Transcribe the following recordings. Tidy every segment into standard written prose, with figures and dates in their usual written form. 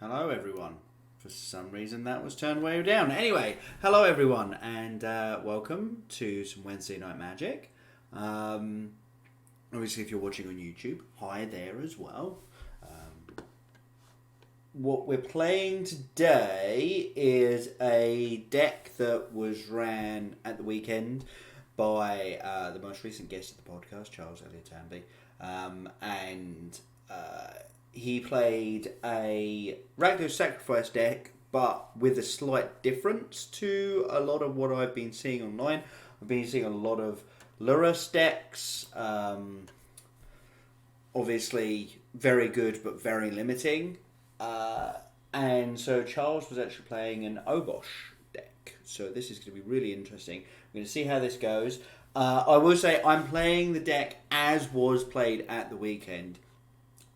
Hello everyone. For some reason that was turned way down. Anyway, hello everyone and welcome to some Wednesday Night Magic. Obviously if you're watching on YouTube, hi there as well. What we're playing today is a deck that was ran at the weekend by the most recent guest of the podcast, Charles Eliatamby. He played a Rakdos Sacrifice deck, but with a slight difference to a lot of what I've been seeing online. I've been seeing a lot of Lurrus decks. Obviously, very good, but very limiting. And so Charles was actually playing an Obosh deck. So this is going to be really interesting. We're going to see how this goes. I will say I'm playing the deck as was played at the weekend.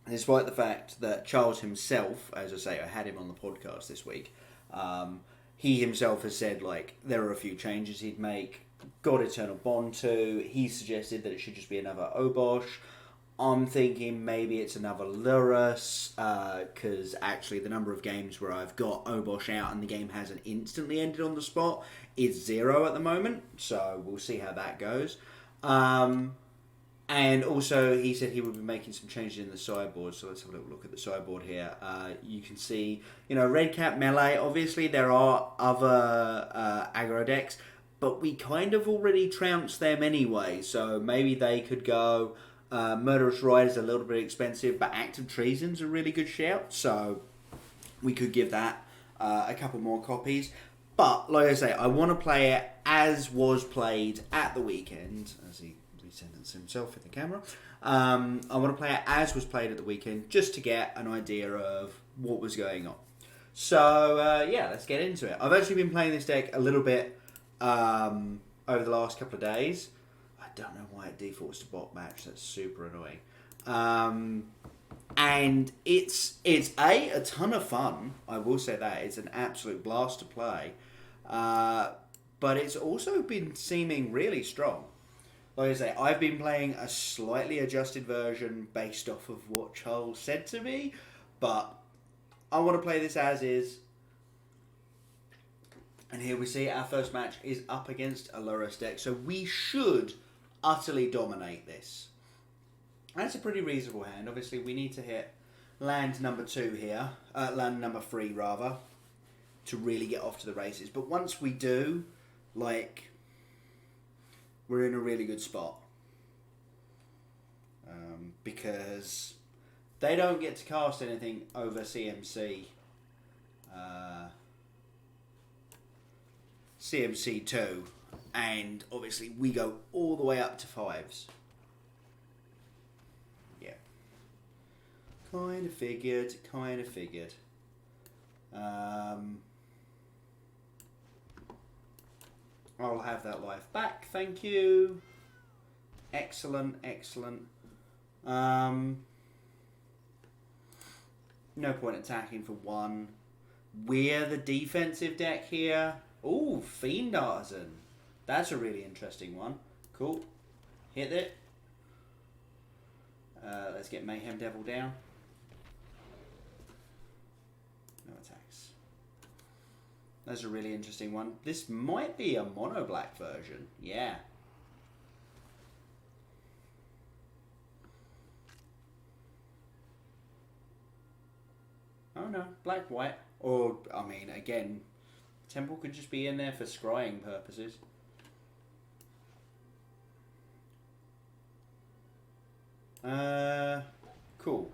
Despite the fact that Charles himself, as I say, I had him on the podcast this week, he himself has said, there are a few changes he'd make. God Eternal Bond 2, he suggested that it should just be another Obosh. I'm thinking maybe it's another Lurrus, because actually the number of games where I've got Obosh out and the game hasn't instantly ended on the spot is 0 at the moment, so we'll see how that goes. And also, he said he would be making some changes in the sideboard, so let's have a little look at the sideboard here. You can see, Red Cap Melee, obviously there are other aggro decks, but we kind of already trounced them anyway, so maybe they could go. Murderous Ride is a little bit expensive, but Active Treason's a really good shout, so we could give that a couple more copies. But, like I say, I want to play it as was played at the weekend, as he sentenced himself in the camera. I want to play it as was played at the weekend, just to get an idea of what was going on. So, let's get into it. I've actually been playing this deck a little bit over the last couple of days. I don't know why it defaults to bot match. That's super annoying. And it's a ton of fun. I will say that. It's an absolute blast to play. But it's also been seeming really strong. Like I say, I've been playing a slightly adjusted version based off of what Charles said to me, but I want to play this as is. And here we see our first match is up against a Lurrus deck, so we should utterly dominate this. That's a pretty reasonable hand. Obviously, we need to hit land number 2 here, land number 3 rather, to really get off to the races. But once we do, we're in a really good spot. Because they don't get to cast anything over CMC. CMC 2. And obviously we go all the way up to 5s. Yeah. Kind of figured. I'll have that life back, thank you. Excellent. No point attacking for 1. We're the defensive deck here. Ooh, Fiend Artisan. That's a really interesting one. Cool. Hit it. Let's get Mayhem Devil down. No attacks. That's a really interesting one. This might be a mono black version. Yeah. Oh no, black white. Or, I mean, again, Temple could just be in there for scrying purposes. Cool.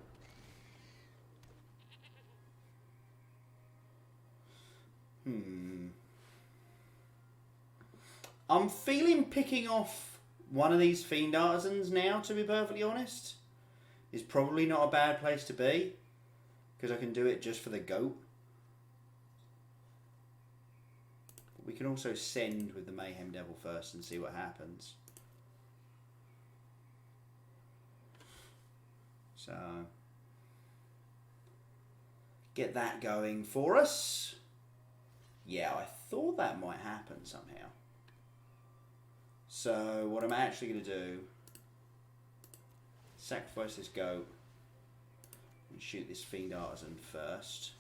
I'm feeling picking off one of these Fiend Artisans now, to be perfectly honest. Is probably not a bad place to be, because I can do it just for the goat. But we can also send with the Mayhem Devil first and see what happens. So, get that going for us. Yeah, I thought that might happen somehow. So, what I'm actually going to do, sacrifice this goat and shoot this Fiend Artisan first.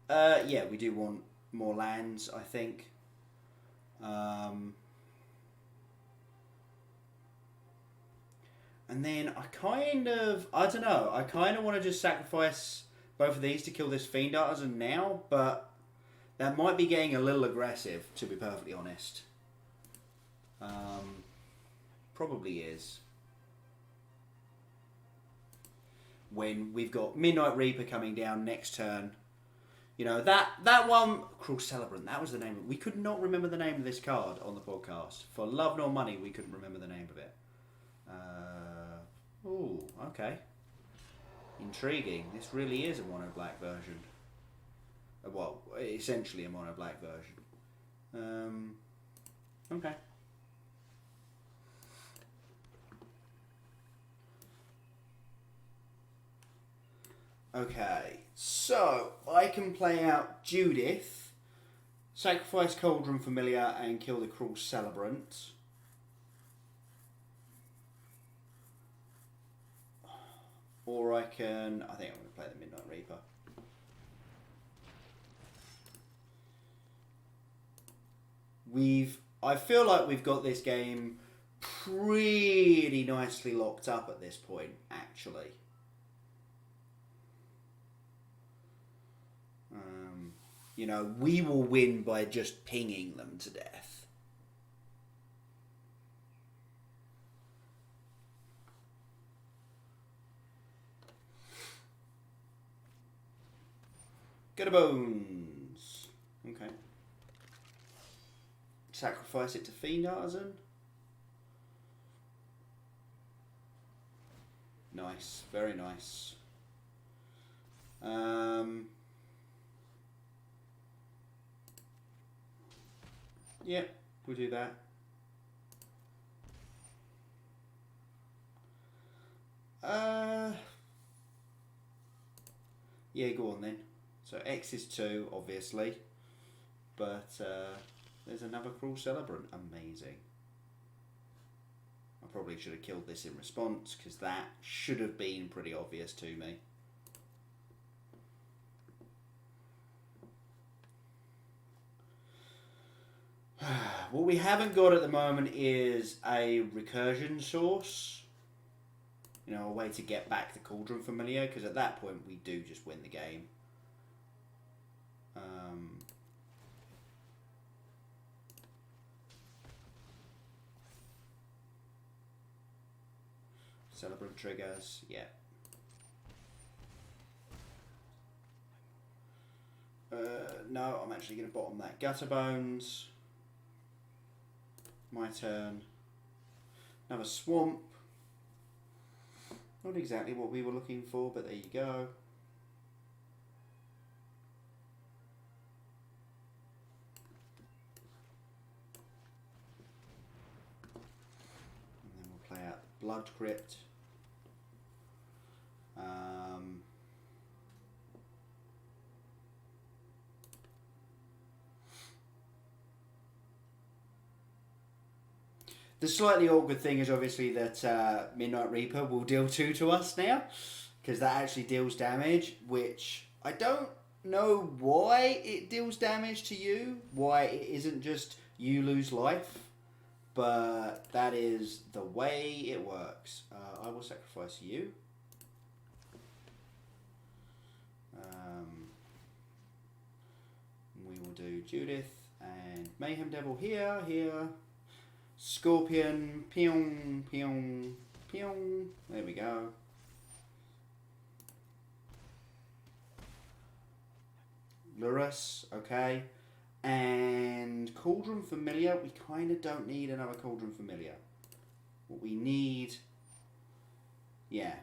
Yeah, we do want more lands, I think. And then I don't know, I kind of want to just sacrifice both of these to kill this Fiend Artisan now, but that might be getting a little aggressive, to be perfectly honest. Probably is. When we've got Midnight Reaper coming down next turn. You know, that one, Cruel Celebrant, that was the name of it. We could not remember the name of this card on the podcast. For love nor money, we couldn't remember the name of it. Ooh, okay. Intriguing. This really is a mono black version. Well, essentially a mono black version. Okay. Okay, so I can play out Judith, sacrifice Cauldron Familiar, and kill the Cruel Celebrant. Or I think I'm going to play the Midnight Reaper. I feel like we've got this game pretty nicely locked up at this point, actually. You know, we will win by just pinging them to death. Get a bones. Okay. Sacrifice it to Fiend Artisan. Nice, very nice. Yep, we'll do that. Yeah, go on then. So X is 2, obviously. But there's another Cruel Celebrant. Amazing. I probably should have killed this in response, because that should have been pretty obvious to me. What we haven't got at the moment is a recursion source. You know, a way to get back the Cauldron Familiar, because at that point we do just win the game. Celebrant triggers, yeah. No, I'm actually going to bottom that Gutter Bones. My turn. Another Swamp. Not exactly what we were looking for, but there you go. And then we'll play out the Blood Crypt. The slightly awkward thing is obviously that Midnight Reaper will deal 2 to us now, because that actually deals damage, which I don't know why it deals damage to you, why it isn't just you lose life, but that is the way it works. I will sacrifice you. We will do Judith and Mayhem Devil here. Scorpion, pew, pew, pew. There we go. Lurus, okay. And Cauldron Familiar, we kind of don't need another Cauldron Familiar. What we need, yeah.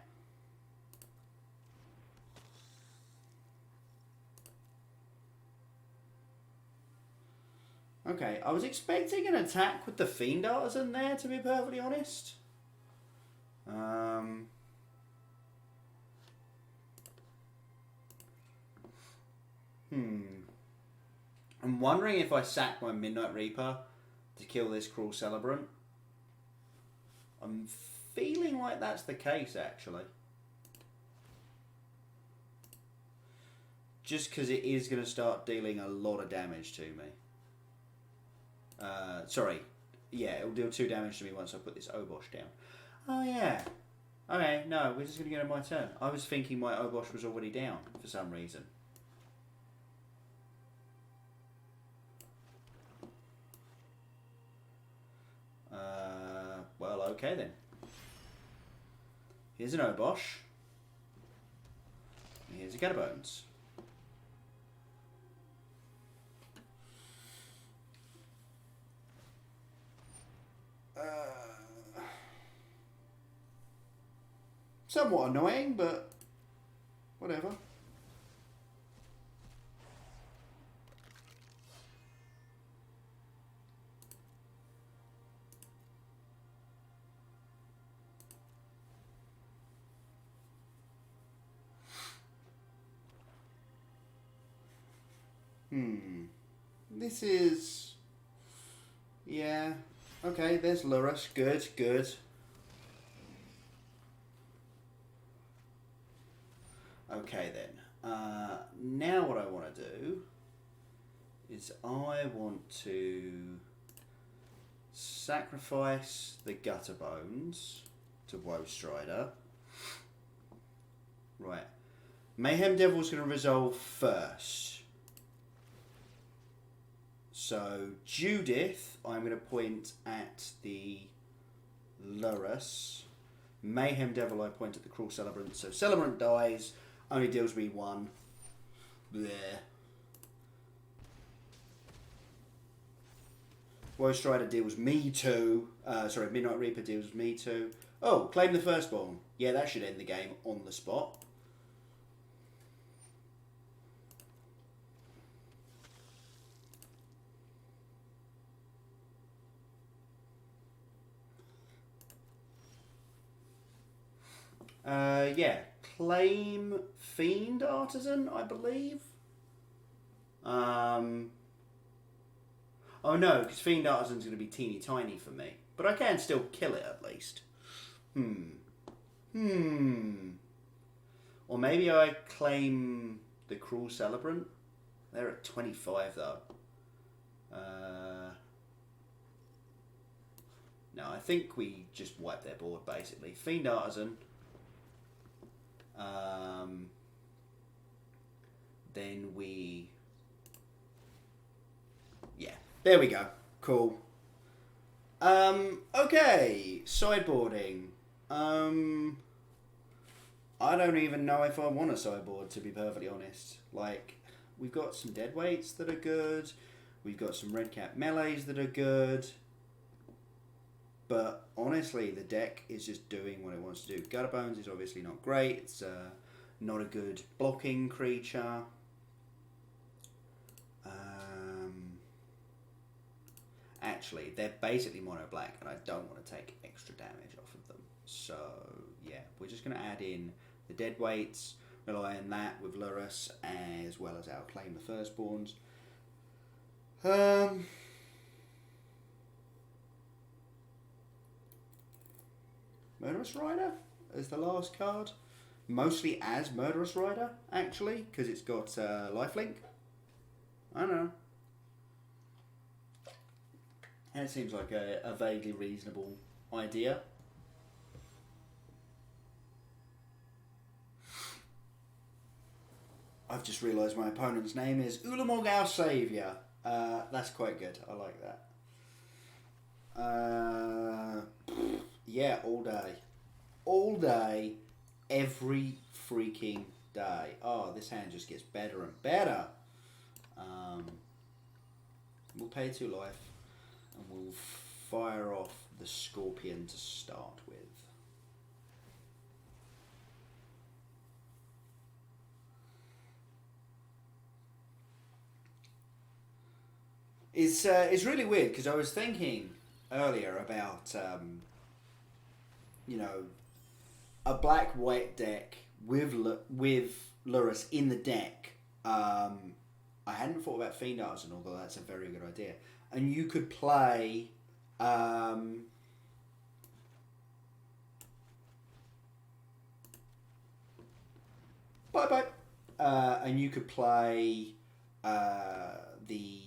Okay, I was expecting an attack with the Fiend Artisan there, to be perfectly honest. I'm wondering if I sack my Midnight Reaper to kill this Cruel Celebrant. I'm feeling like that's the case, actually. just because it is going to start dealing a lot of damage to me. Sorry. Yeah, it'll deal 2 damage to me once I put this Obosh down. Oh, yeah. Okay, no, we're just going to get on my turn. I was thinking my Obosh was already down for some reason. Well, okay then. Here's an Obosh. And here's a Gutterbones. Somewhat annoying, but whatever. This is... Yeah. Okay, there's Lurrus. Good, good. Okay then. Now what I want to do is I want to sacrifice the Gutterbones to Woestrider. Right. Mayhem Devil's going to resolve first. So Judith, I'm going to point at the Lurrus. Mayhem Devil, I point at the Cruel Celebrant. So Celebrant dies, only deals me 1. Bleh. Woestrider deals me 2. Sorry, Midnight Reaper deals me 2. Oh, claim the Firstborn. Yeah, that should end the game on the spot. Yeah, claim Fiend Artisan, I believe. Oh no, because Fiend Artisan's going to be teeny tiny for me. But I can still kill it at least. Or maybe I claim the Cruel Celebrant. They're at 25 though. No, I think we just wipe their board basically. Fiend Artisan. Then we... Yeah, there we go. Cool. Okay, sideboarding. I don't even know if I want a sideboard, to be perfectly honest. Like, we've got some deadweights that are good. We've got some red cap melees that are good. But honestly, the deck is just doing what it wants to do. Gutterbones is obviously not great. It's not a good blocking creature. Actually, they're basically mono black, and I don't want to take extra damage off of them. So yeah, we're just going to add in the deadweights, rely on that with Lurrus, as well as our claim the Firstborns. Murderous Rider as the last card. Mostly as Murderous Rider, actually, because it's got lifelink. I don't know. And it seems like a vaguely reasonable idea. I've just realised my opponent's name is Ulamog Our Saviour. That's quite good. I like that. Yeah, all day. All day, every freaking day. Oh, this hand just gets better and better. We'll pay 2 life, and we'll fire off the Scorpion to start with. It's really weird, because I was thinking earlier about... you know, a black-white deck with Lurrus in the deck. I hadn't thought about Fiend Artisan, although that's a very good idea. And you could play... Bye-bye. and you could play the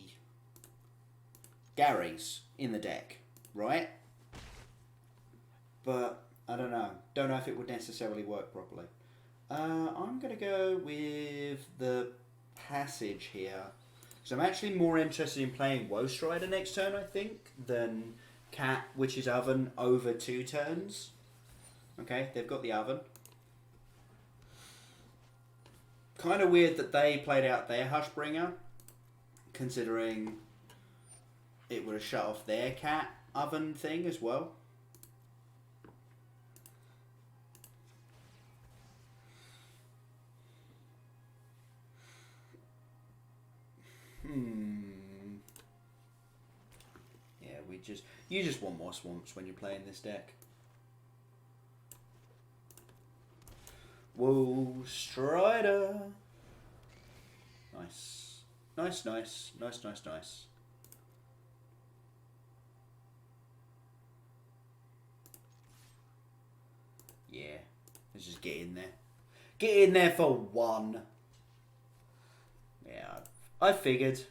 Garys in the deck, right? But I don't know. Don't know if it would necessarily work properly. I'm going to go with the Passage here. So I'm actually more interested in playing Woe Strider next turn, I think, than Cat Witch's Oven over 2 turns. Okay, they've got the Oven. Kind of weird that they played out their Hushbringer, considering it would have shut off their Cat Oven thing as well. Yeah, you just want more swamps when you're playing this deck. Woe Strider. Nice. Nice, nice. Nice, nice, nice. Yeah. Let's just get in there. Get in there for 1. Yeah, I figured.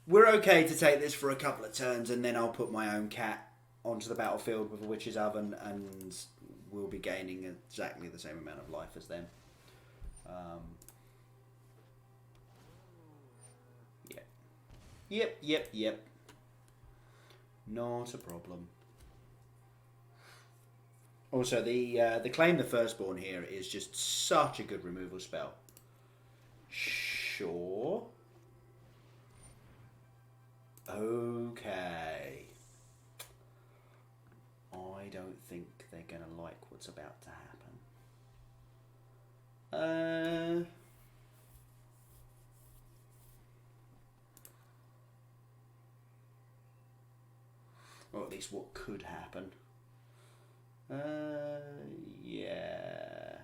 We're okay to take this for a couple of turns, and then I'll put my own cat onto the battlefield with a Witch's Oven, and we'll be gaining exactly the same amount of life as them. Yeah. Yep. Not a problem. Also, the Claim the Firstborn here is just such a good removal spell. Sure. Okay. I don't think they're going to like what's about to happen. Or at least what could happen. Yeah.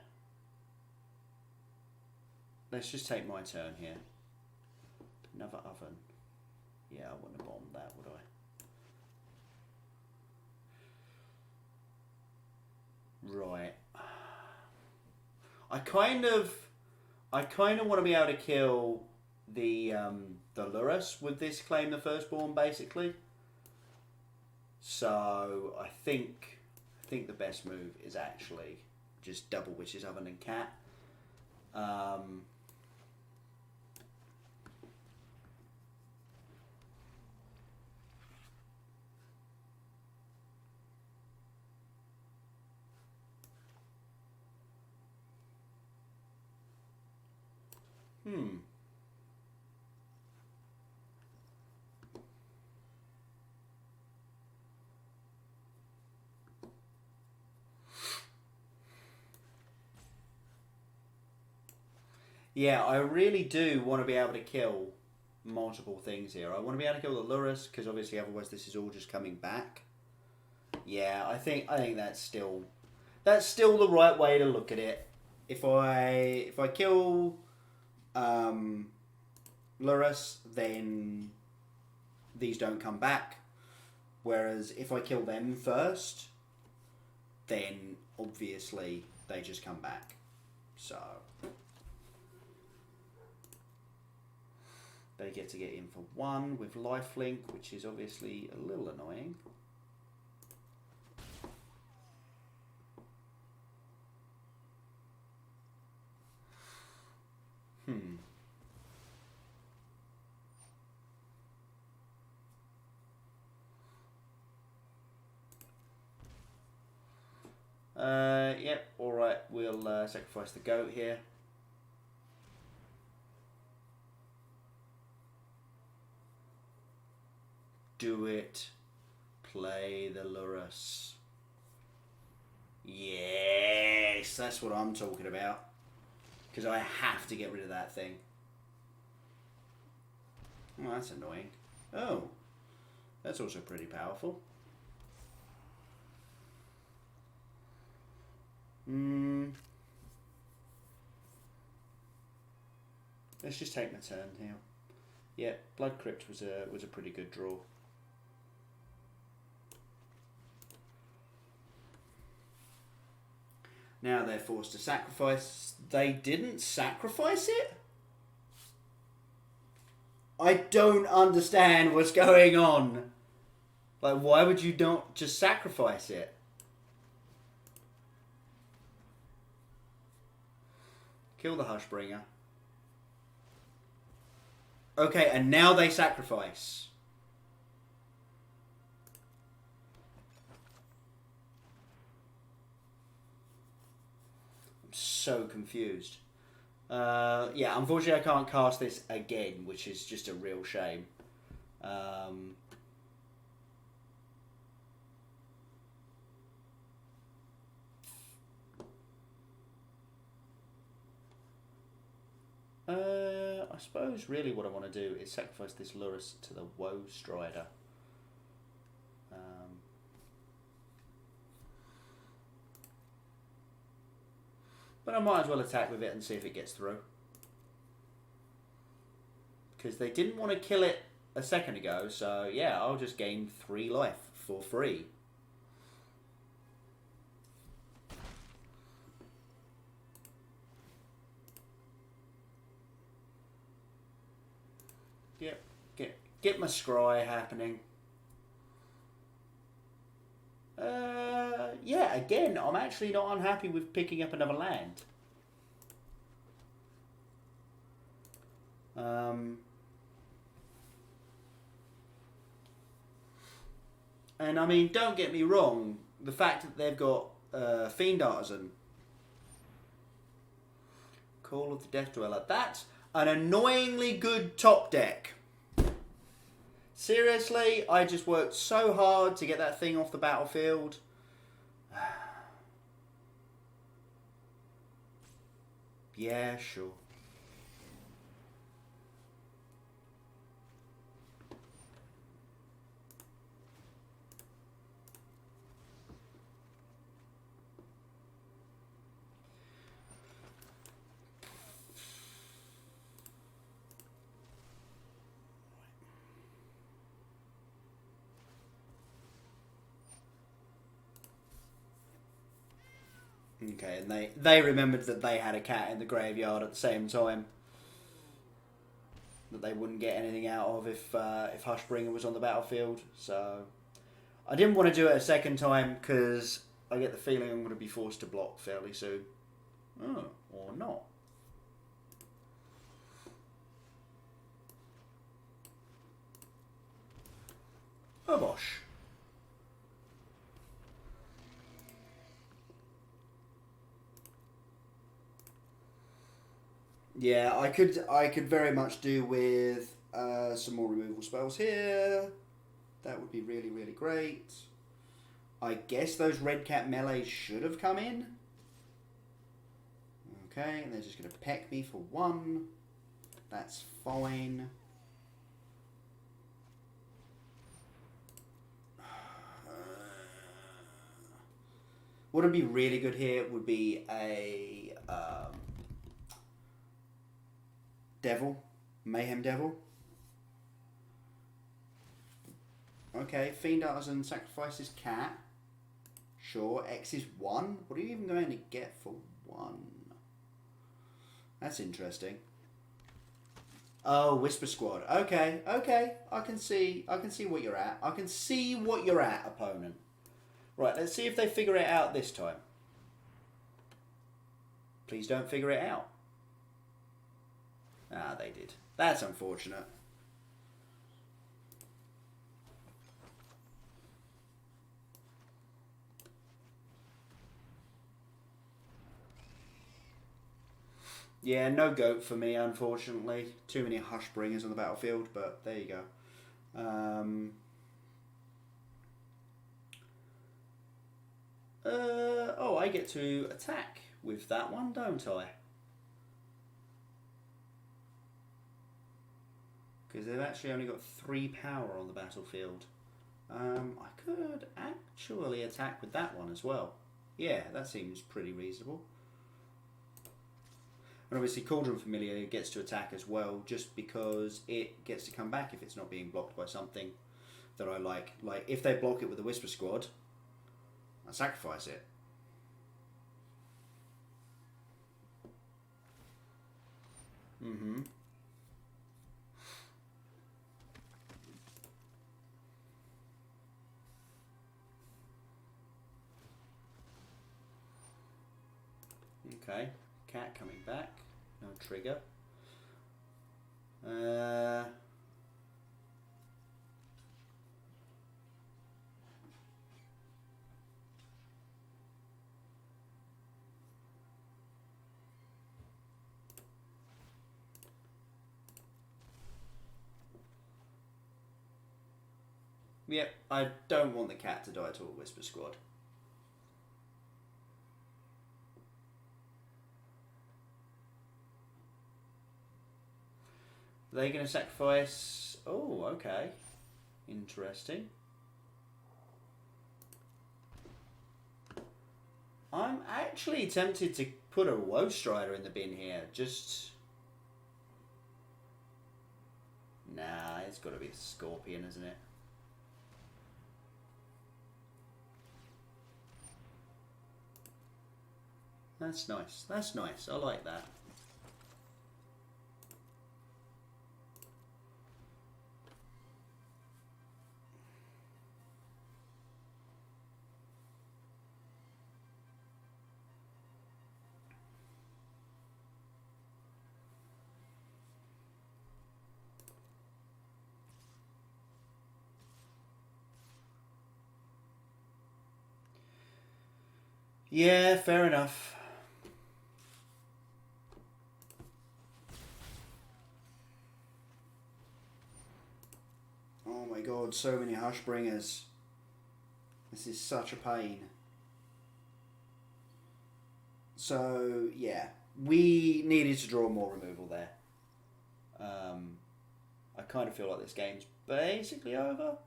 Let's just take my turn here. Another Oven. Yeah, I wouldn't have bombed that, would I? Right. I kind of want to be able to kill the Lurrus with this Claim the Firstborn, basically. So I think the best move is actually just double Witch's Oven and Cat. Yeah, I really do want to be able to kill multiple things here. I want to be able to kill the Lurrus, because obviously otherwise this is all just coming back. Yeah, I think that's still the right way to look at it. If I kill Lurrus, then these don't come back. Whereas if I kill them first, then obviously they just come back. So they get to get in for 1 with lifelink, which is obviously a little annoying. Yep, alright, we'll sacrifice the goat here. Do it. Play the Lurrus. Yes, that's what I'm talking about. Because I have to get rid of that thing. Oh, that's annoying. Oh, that's also pretty powerful. Let's just take my turn here. Yeah, Blood Crypt was a pretty good draw. Now they're forced to sacrifice. They didn't sacrifice it? I don't understand what's going on. Like, why would you not just sacrifice it? Kill the Hushbringer. Okay, and now they sacrifice. I'm so confused. Yeah, unfortunately I can't cast this again, which is just a real shame. I suppose really what I want to do is sacrifice this Lurrus to the Woe Strider. But I might as well attack with it and see if it gets through. Because they didn't want to kill it a second ago, so yeah, I'll just gain 3 life for free. Yep, get my scry happening. Yeah, again, I'm actually not unhappy with picking up another land. And I mean, don't get me wrong, the fact that they've got Fiend Artisan, Call of the Death Dweller, that's an annoyingly good top deck. Seriously, I just worked so hard to get that thing off the battlefield. Yeah, sure. Okay, and they remembered that they had a cat in the graveyard at the same time. That they wouldn't get anything out of if Hushbringer was on the battlefield. So I didn't want to do it a second time because I get the feeling I'm going to be forced to block fairly soon. Oh, or not. Obosh. Yeah, I could very much do with some more removal spells here. That would be really, really great. I guess those red cap melees should have come in. Okay, and they're just going to peck me for 1. That's fine. What would be really good here would be a Devil, Mayhem Devil. Okay, Fiend Artisan sacrifices cat. Sure, X is 1. What are you even going to get for 1? That's interesting. Oh, Whisper Squad. Okay, okay. I can see what you're at. I can see what you're at, opponent. Right, let's see if they figure it out this time. Please don't figure it out. Ah, they did. That's unfortunate. Yeah, no goat for me, unfortunately. Too many Hushbringers on the battlefield, but there you go. Oh, I get to attack with that one, don't I? Because they've actually only got 3 power on the battlefield. I could actually attack with that one as well. Yeah, that seems pretty reasonable. And obviously Cauldron Familiar gets to attack as well, just because it gets to come back if it's not being blocked by something that I like. Like, if they block it with the Whisper Squad, I sacrifice it. Mm-hmm. Okay, cat coming back. No trigger. Yep, I don't want the cat to die to a Whisper Squad. Are they going to sacrifice... Oh, okay. Interesting. I'm actually tempted to put a Woe Strider in the bin here. Just... Nah, it's got to be a Scorpion, isn't it? That's nice. That's nice. I like that. Yeah, fair enough. Oh my god, so many Hushbringers. This is such a pain. So, yeah. We needed to draw more removal there. I kind of feel like this game's basically over.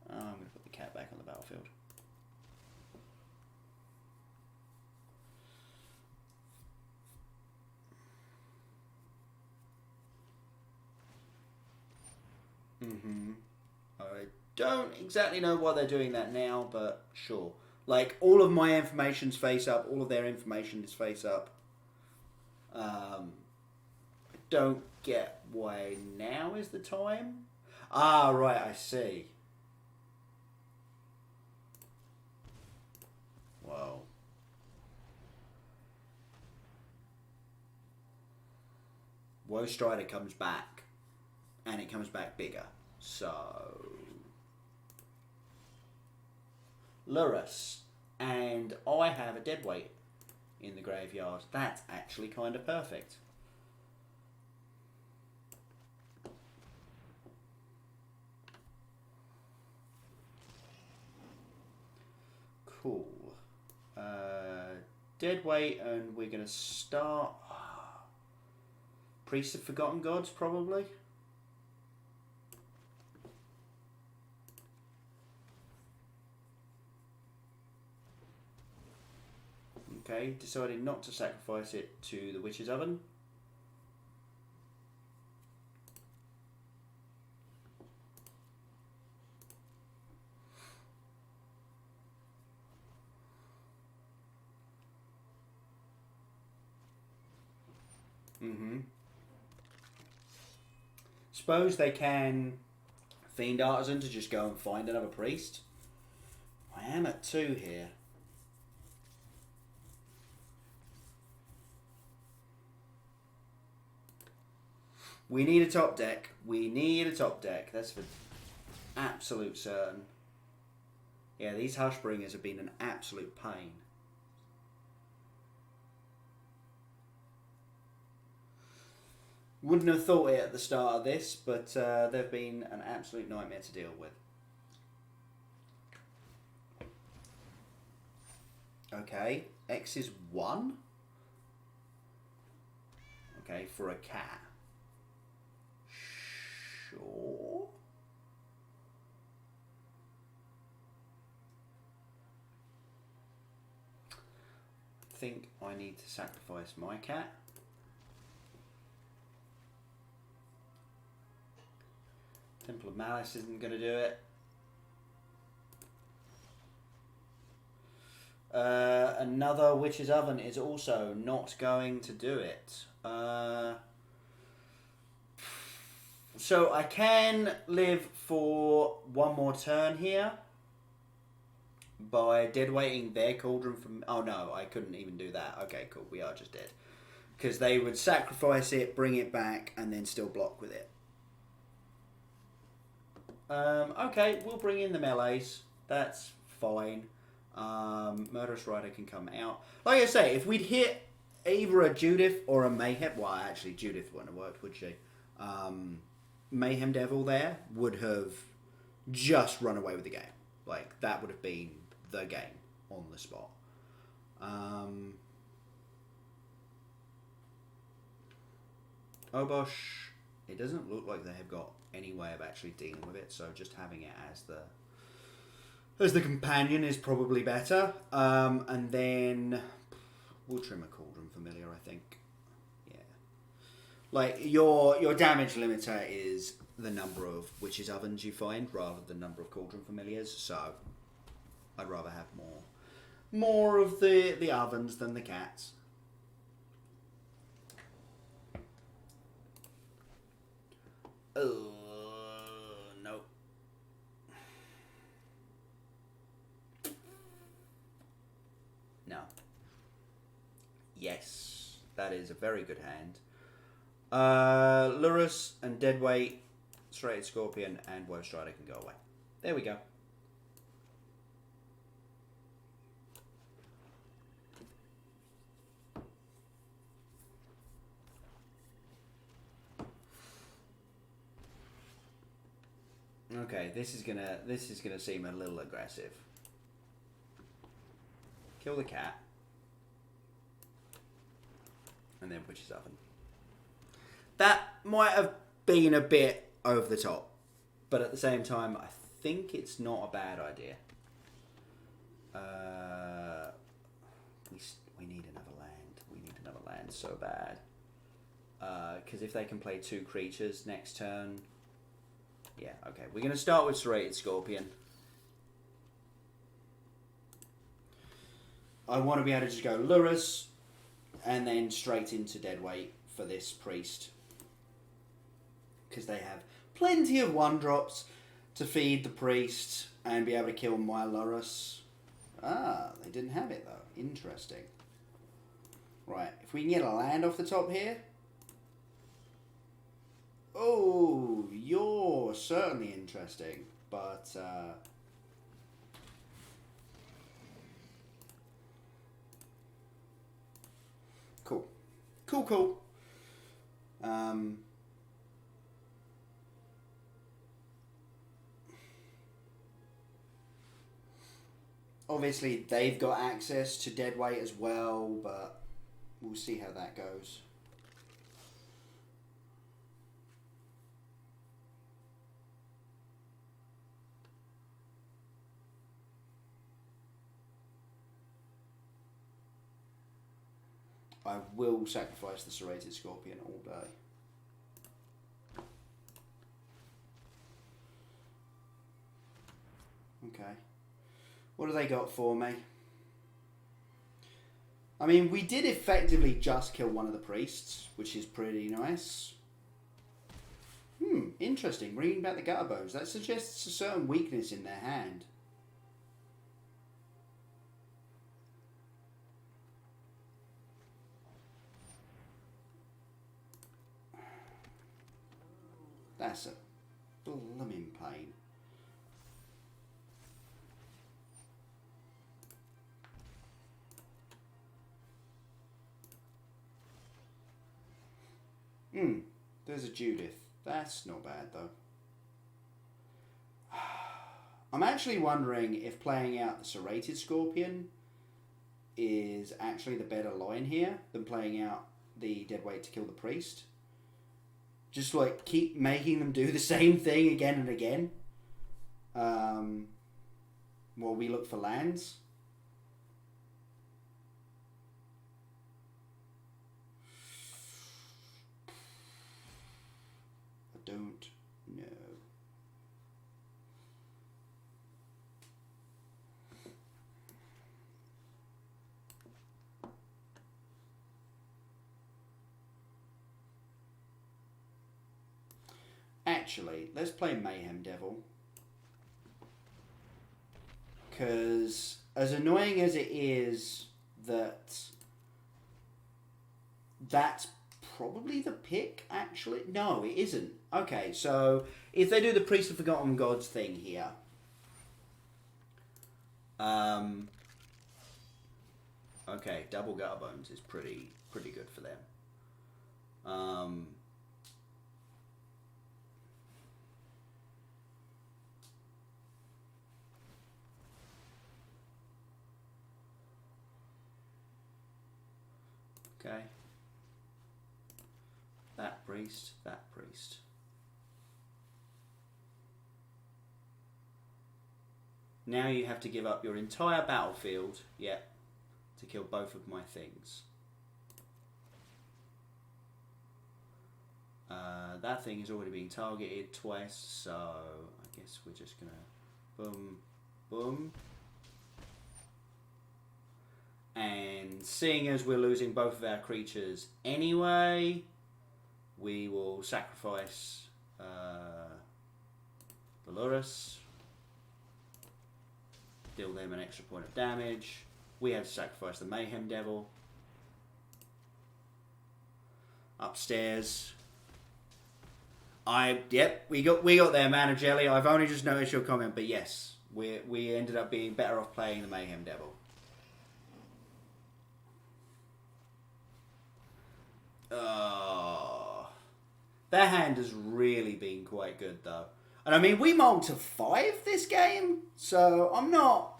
I'm going to put the cat back on the battlefield. I don't exactly know why they're doing that now, but sure. Like, all of my information's face up, all of their information is face up. I don't get why now is the time. Ah, right, I see. Whoa. Woe Strider comes back, and it comes back bigger. So... Lurus. And I have a deadweight in the graveyard. That's actually kind of perfect. Cool. Deadweight, and we're going to start... Priest of Forgotten Gods, probably. Okay, decided not to sacrifice it to the Witch's Oven. Suppose they can Fiend Artisan to just go and find another priest. I am at 2 here. We need a top deck. We need a top deck. That's for absolute certain. Yeah, these Hushbringers have been an absolute pain. Wouldn't have thought it at the start of this, but they've been an absolute nightmare to deal with. Okay, X is 1. Okay, for a cat. Sure. I think I need to sacrifice my cat. Temple of Malice isn't going to do it. Another Witch's Oven is also not going to do it. So I can live for one more turn here by deadweighting their cauldron from... Oh no, I couldn't even do that. Okay, cool. We are just dead. Because they would sacrifice it, bring it back, and then still block with it. Okay, we'll bring in the melees. That's fine. Murderous Rider can come out. Like I say, if we'd hit either a Judith or a Mayhem... Well, actually, Judith wouldn't have worked, would she? Mayhem Devil there would have just run away with the game. Like, that would have been the game on the spot. Obosh, it doesn't look like they have got any way of actually dealing with it, so just having it as the companion is probably better. And then we'll trim a Cauldron Familiar, I think. Yeah. Like, your damage limiter is the number of Witch's Ovens you find rather than the number of Cauldron Familiars, so I'd rather have more of the ovens than the cats. No. No. Yes, that is a very good hand. Lurus and Deadweight, Serrated Scorpion, and Woe Strider can go away. There we go. Okay, this is gonna seem a little aggressive. Kill the cat, and then Witch's Oven. That might have been a bit over the top, but at the same time, I think it's not a bad idea. We need another land. We need another land so bad. Because if they can play 2 creatures next turn. Yeah, okay. We're going to start with Serrated Scorpion. I want to be able to just go Lurus and then straight into Deadweight for this Priest. Because they have plenty of 1-drops to feed the Priest and be able to kill my Lurus. Ah, they didn't have it though. Interesting. Right, if we can get a land off the top here. Oh, you're certainly interesting, but cool. Obviously, they've got access to Deadweight as well, but we'll see how that goes. I will sacrifice the Serrated Scorpion all day. Okay. What have they got for me? I mean, we did effectively just kill one of the priests, which is pretty nice. Interesting. Bringing back the gutter bows. That suggests a certain weakness in their hand. That's a blooming pain. There's a Judith. That's not bad though. I'm actually wondering if playing out the Serrated Scorpion is actually the better line here than playing out the Deadweight to kill the Priest. Just like keep making them do the same thing again and again. While we look for lands. I don't know. actually, let's play Mayhem Devil. Because as annoying as it is that that's probably the pick, actually. No, it isn't. Okay, so if they do the Priest of Forgotten Gods thing here, okay, double Garbones is pretty good for them. Okay. That priest, that priest. Now you have to give up your entire battlefield, yeah, to kill both of my things. That thing is already being targeted twice, so I guess we're just gonna boom, boom. And seeing as we're losing both of our creatures anyway, we will sacrifice Valorous, deal them an extra point of damage. We have to sacrifice the Mayhem Devil. Upstairs. Yep, we got there, Man of Jelly. I've only just noticed your comment, but yes, we ended up being better off playing the Mayhem Devil. Their hand has really been quite good, though. And I mean, we mulled to 5 this game, so I'm not...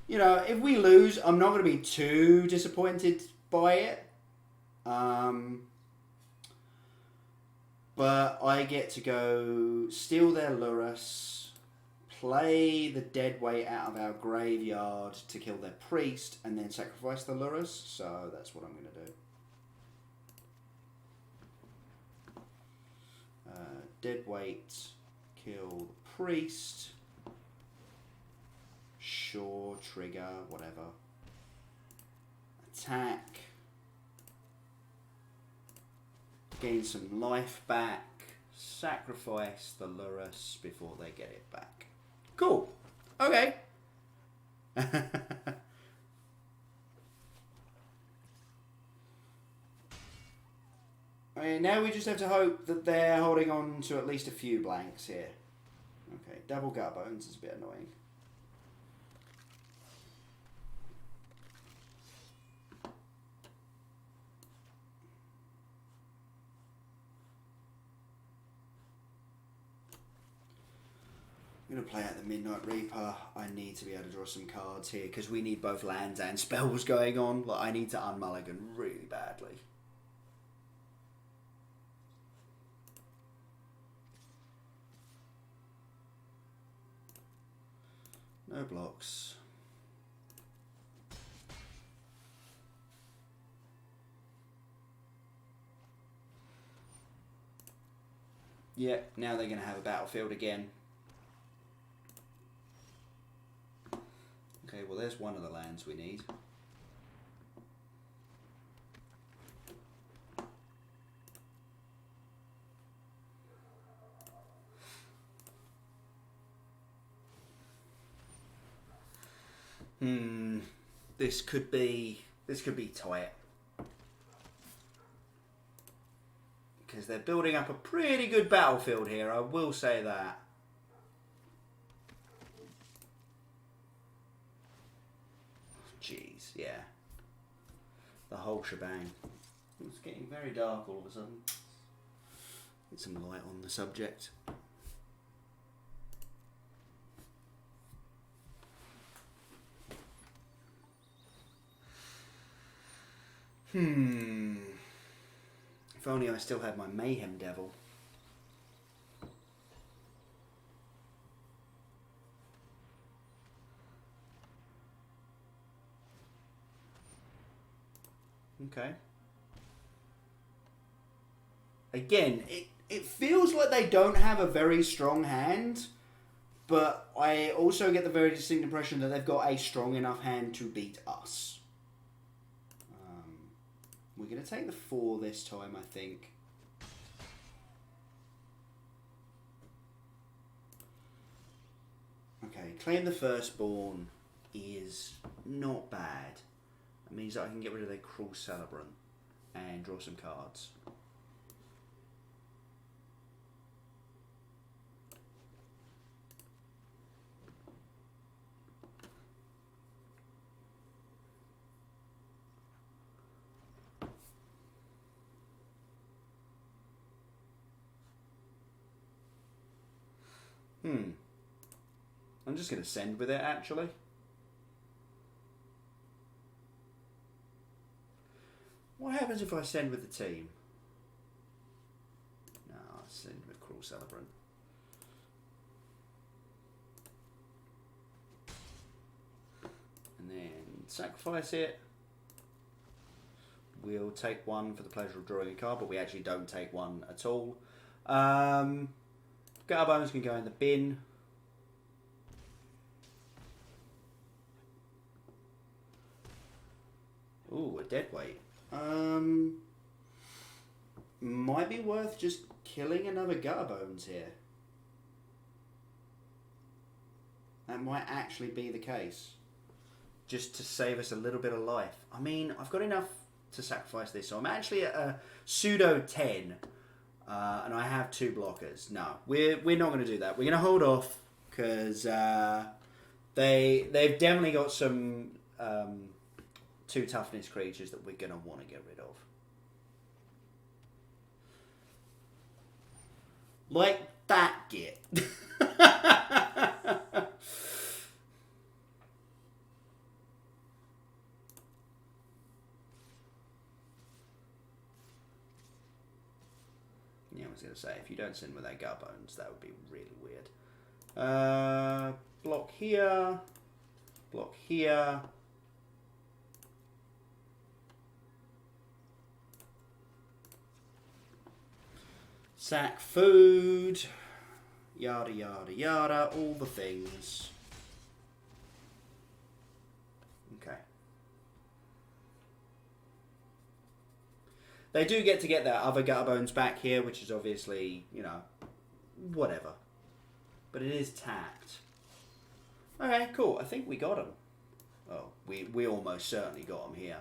You know, if we lose, I'm not going to be too disappointed by it. But I get to go steal their Lurrus, play the dead weight out of our graveyard to kill their priest, and then sacrifice the Lurrus. So that's what I'm going to do. Dead weight, kill the priest. Sure, trigger, whatever. Attack. Gain some life back. Sacrifice the Lurrus before they get it back. Cool. Okay. I mean, now we just have to hope that they're holding on to at least a few blanks here. Okay, double Garbones is a bit annoying. I'm going to play out the Midnight Reaper. I need to be able to draw some cards here because we need both lands and spells going on. Like, I need to unmulligan really badly. No blocks. Yeah, now they're going to have a battlefield again. Okay, well there's one of the lands we need. This could be tight. Because they're building up a pretty good battlefield here, I will say that. Jeez, yeah. The whole shebang. It's getting very dark all of a sudden. Get some light on the subject. If only I still had my Mayhem Devil. Okay. Again, it feels like they don't have a very strong hand, but I also get the very distinct impression that they've got a strong enough hand to beat us. We're going to take the 4 this time, I think. Claim the Firstborn is not bad. It means that I can get rid of their Cruel Celebrant and draw some cards. I'm just going to send with it, actually. What happens if I send with the team? No, I'll send with Cruel Celebrant. And then sacrifice it. We'll take one for the pleasure of drawing a card, but we actually don't take one at all. Garbones can go in the bin. Ooh, a deadweight. Might be worth just killing another Garbones here. That might actually be the case. Just to save us a little bit of life. I mean, I've got enough to sacrifice this, so I'm actually at a pseudo 10. And I have 2 blockers. No, we're not going to do that. We're going to hold off because they've definitely got some 2 toughness creatures that we're going to want to get rid of. Like that git. Yeah, I was going to say, if you don't send with that Garbones, that would be really weird. Block here. Block here. Sack food. Yada, yada, yada. All the things. Okay. They do get to get their other Garbones back here, which is obviously, you know, whatever. But it is tapped. Okay, cool. I think we got him. Oh, we almost certainly got him here.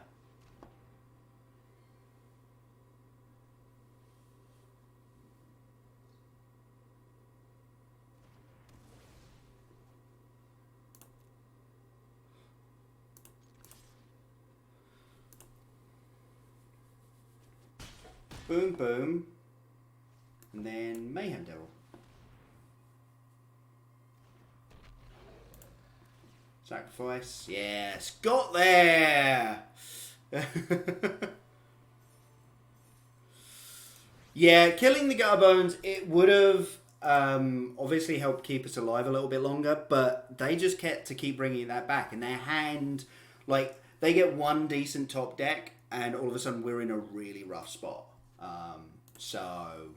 Boom, boom. And then Mayhem Devil. Sacrifice. Yes, got there! Yeah, killing the Garbones, it would have obviously helped keep us alive a little bit longer, but they just kept to keep bringing that back. And their hand, like, they get one decent top deck, and all of a sudden we're in a really rough spot. So,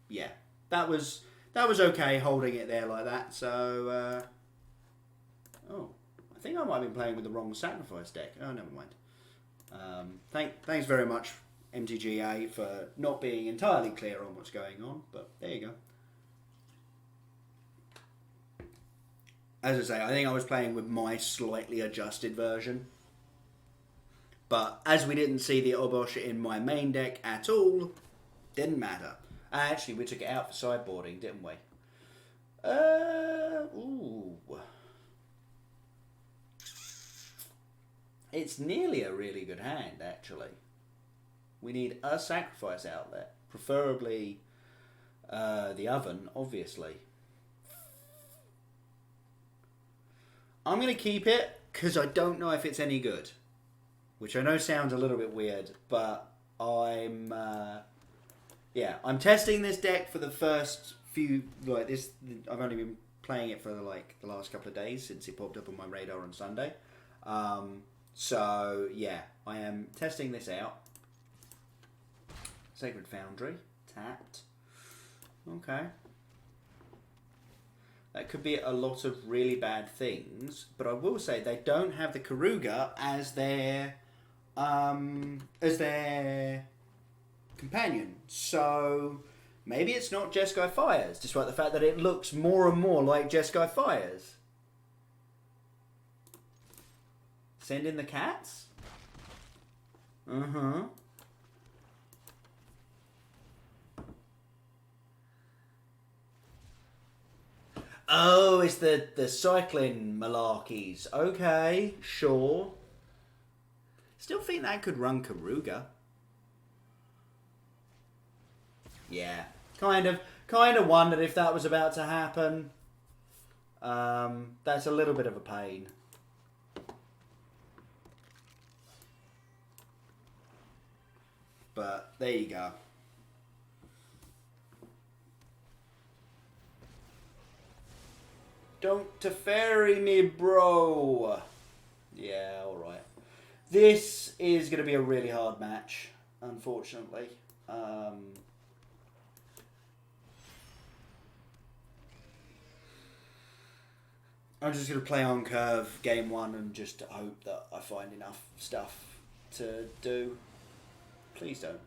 yeah, that was okay holding it there like that. So, oh, I think I might have been playing with the wrong sacrifice deck. Oh, never mind. Thanks very much, MTGA, for not being entirely clear on what's going on, but there you go. As I say, I think I was playing with my slightly adjusted version. But as we didn't see the Obosh in my main deck at all, didn't matter. Actually, we took it out for sideboarding, didn't we? Ooh. It's nearly a really good hand, actually. We need a sacrifice outlet. Preferably the oven, obviously. I'm going to keep it because I don't know if it's any good. Which I know sounds a little bit weird, but I'm testing this deck for the first few, like this, I've only been playing it for like the last couple of days since it popped up on my radar on Sunday. So yeah, I am testing this out. Sacred Foundry, tapped. Okay. That could be a lot of really bad things, but I will say they don't have the Karuga as their companion. So maybe it's not Jeskai Fires, despite the fact that it looks more and more like Jeskai Fires. Send in the cats? Uh-huh. Oh, it's the cycling malarkeys. Okay, sure. Still think that could run Karuga. Yeah. Kind of wondered if that was about to happen. That's a little bit of a pain. But there you go. Don't Teferi me, bro. Yeah, alright. This is going to be a really hard match, unfortunately. I'm just going to play on curve game 1 and just hope that I find enough stuff to do. Please don't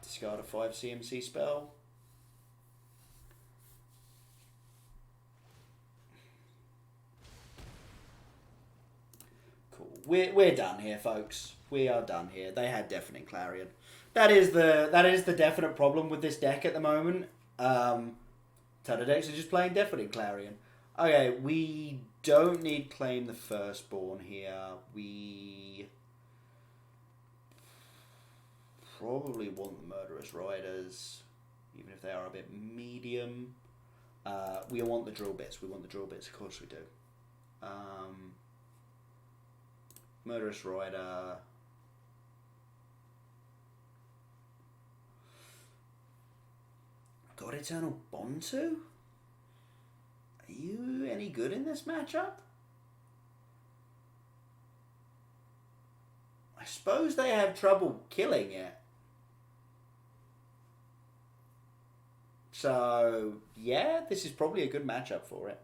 discard a 5 CMC spell. Cool. We're done here, folks. We are done here. They had Deafening Clarion. That is the definite problem with this deck at the moment. Ton of decks are just playing Deafening Clarion. Okay, we don't need Claim the Firstborn here. We probably want the Murderous Riders, even if they are a bit medium. We want the drill bits. We want the drill bits, of course we do. Murderous Rider. God Eternal Bontu? Are you any good in this matchup? I suppose they have trouble killing it. So, yeah, this is probably a good matchup for it.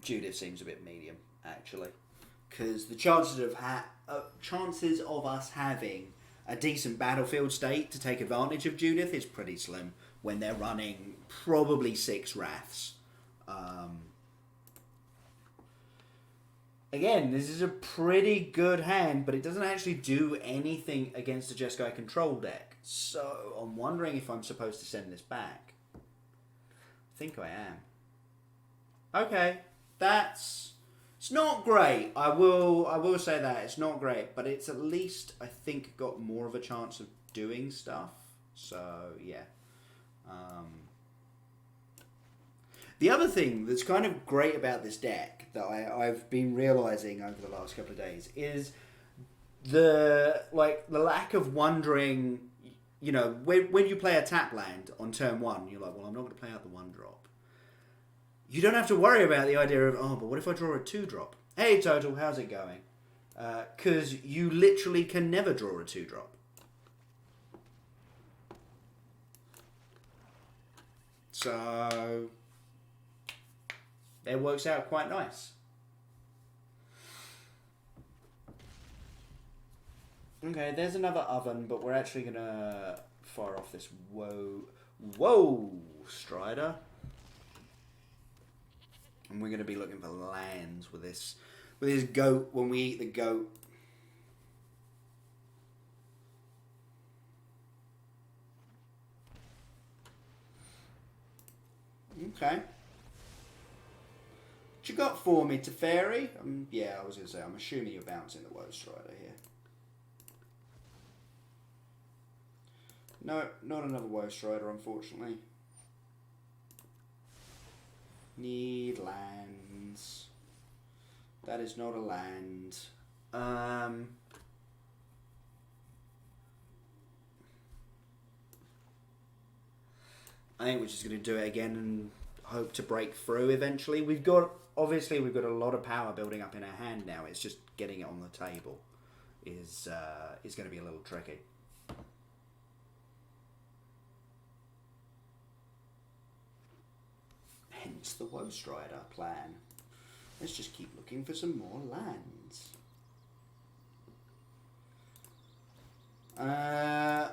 Judith seems a bit medium, actually. Because the chances of us having a decent battlefield state to take advantage of Judith is pretty slim when they're running probably 6 Wraths. Again, this is a pretty good hand, but it doesn't actually do anything against the Jeskai control deck. So I'm wondering if I'm supposed to send this back. I think I am. Okay, it's not great. I will say that it's not great, but it's at least I think got more of a chance of doing stuff. So yeah. The other thing that's kind of great about this deck that I've been realizing over the last couple of days is the lack of wondering. You know, when you play a tap land on turn 1, you're like, well, I'm not going to play out the 1-drop. You don't have to worry about the idea of, oh, but what if I draw a 2-drop? Hey, Total, how's it going? Because you literally can never draw a 2-drop. So it works out quite nice. Okay, there's another oven, but we're actually going to fire off this Whoa Strider. And we're going to be looking for lands with this goat when we eat the goat. Okay. What you got for me, Teferi? Yeah, I was going to say, I'm assuming you're bouncing the Woe Strider here. No, not another Woe Strider, unfortunately. Need lands. That is not a land. I think we're just going to do it again and hope to break through eventually. Obviously we've got a lot of power building up in our hand now. It's just getting it on the table is going to be a little tricky. Hence the Woe Strider plan. Let's just keep looking for some more lands.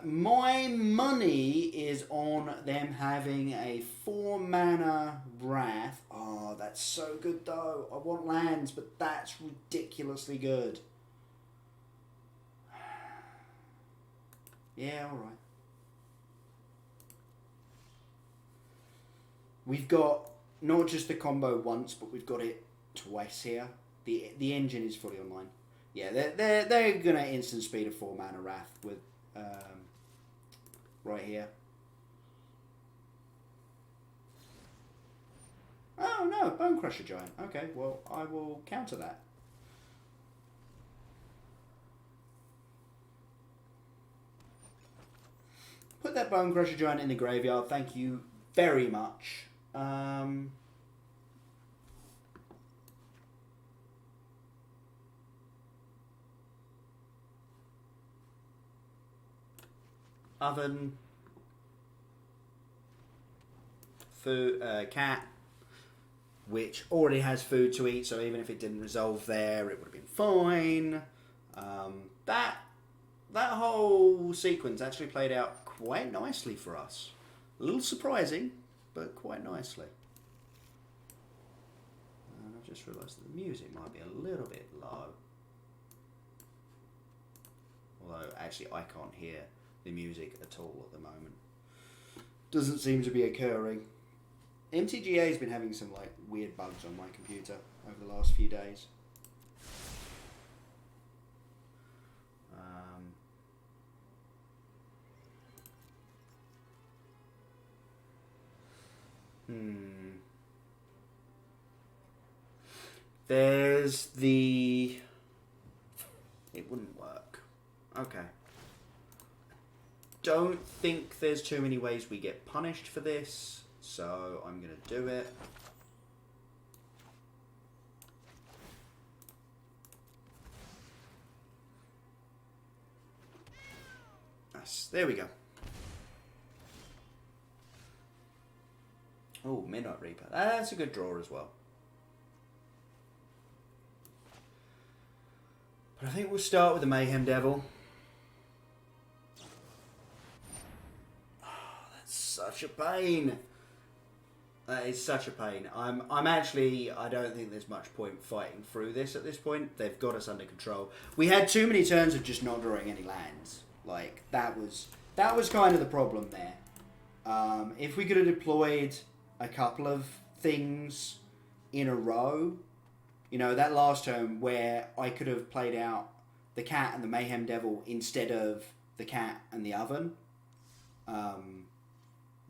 My money is on them having a 4-mana Wrath. Oh, that's so good though. I want lands, but that's ridiculously good. Yeah, alright. We've got not just the combo once, but we've got it twice here. The engine is fully online. Yeah, they're gonna instant speed a 4-mana Wrath with right here. Oh no, Bone Crusher Giant. Okay, well I will counter that. Put that Bone Crusher Giant in the graveyard. Thank you very much. Oven. Food, cat, which already has food to eat, so even if it didn't resolve there, it would have been fine. That whole sequence actually played out quite nicely for us. A little surprising, but quite nicely. And I've just realised that the music might be a little bit low. Although, actually, I can't hear the music at all at the moment. Doesn't seem to be occurring. MTGA has been having some like weird bugs on my computer over the last few days. There's the... It wouldn't work. Okay. Don't think there's too many ways we get punished for this, so I'm going to do it. Nice. There we go. Oh, Midnight Reaper. That's a good draw as well. But I think we'll start with the Mayhem Devil. Oh, that's such a pain. That is such a pain. I'm actually, I don't think there's much point fighting through this at this point. They've got us under control. We had too many turns of just not drawing any lands. Like, that was kind of the problem there. If we could have deployed a couple of things in a row, you know, that last turn where I could have played out the cat and the Mayhem Devil instead of the cat and the oven,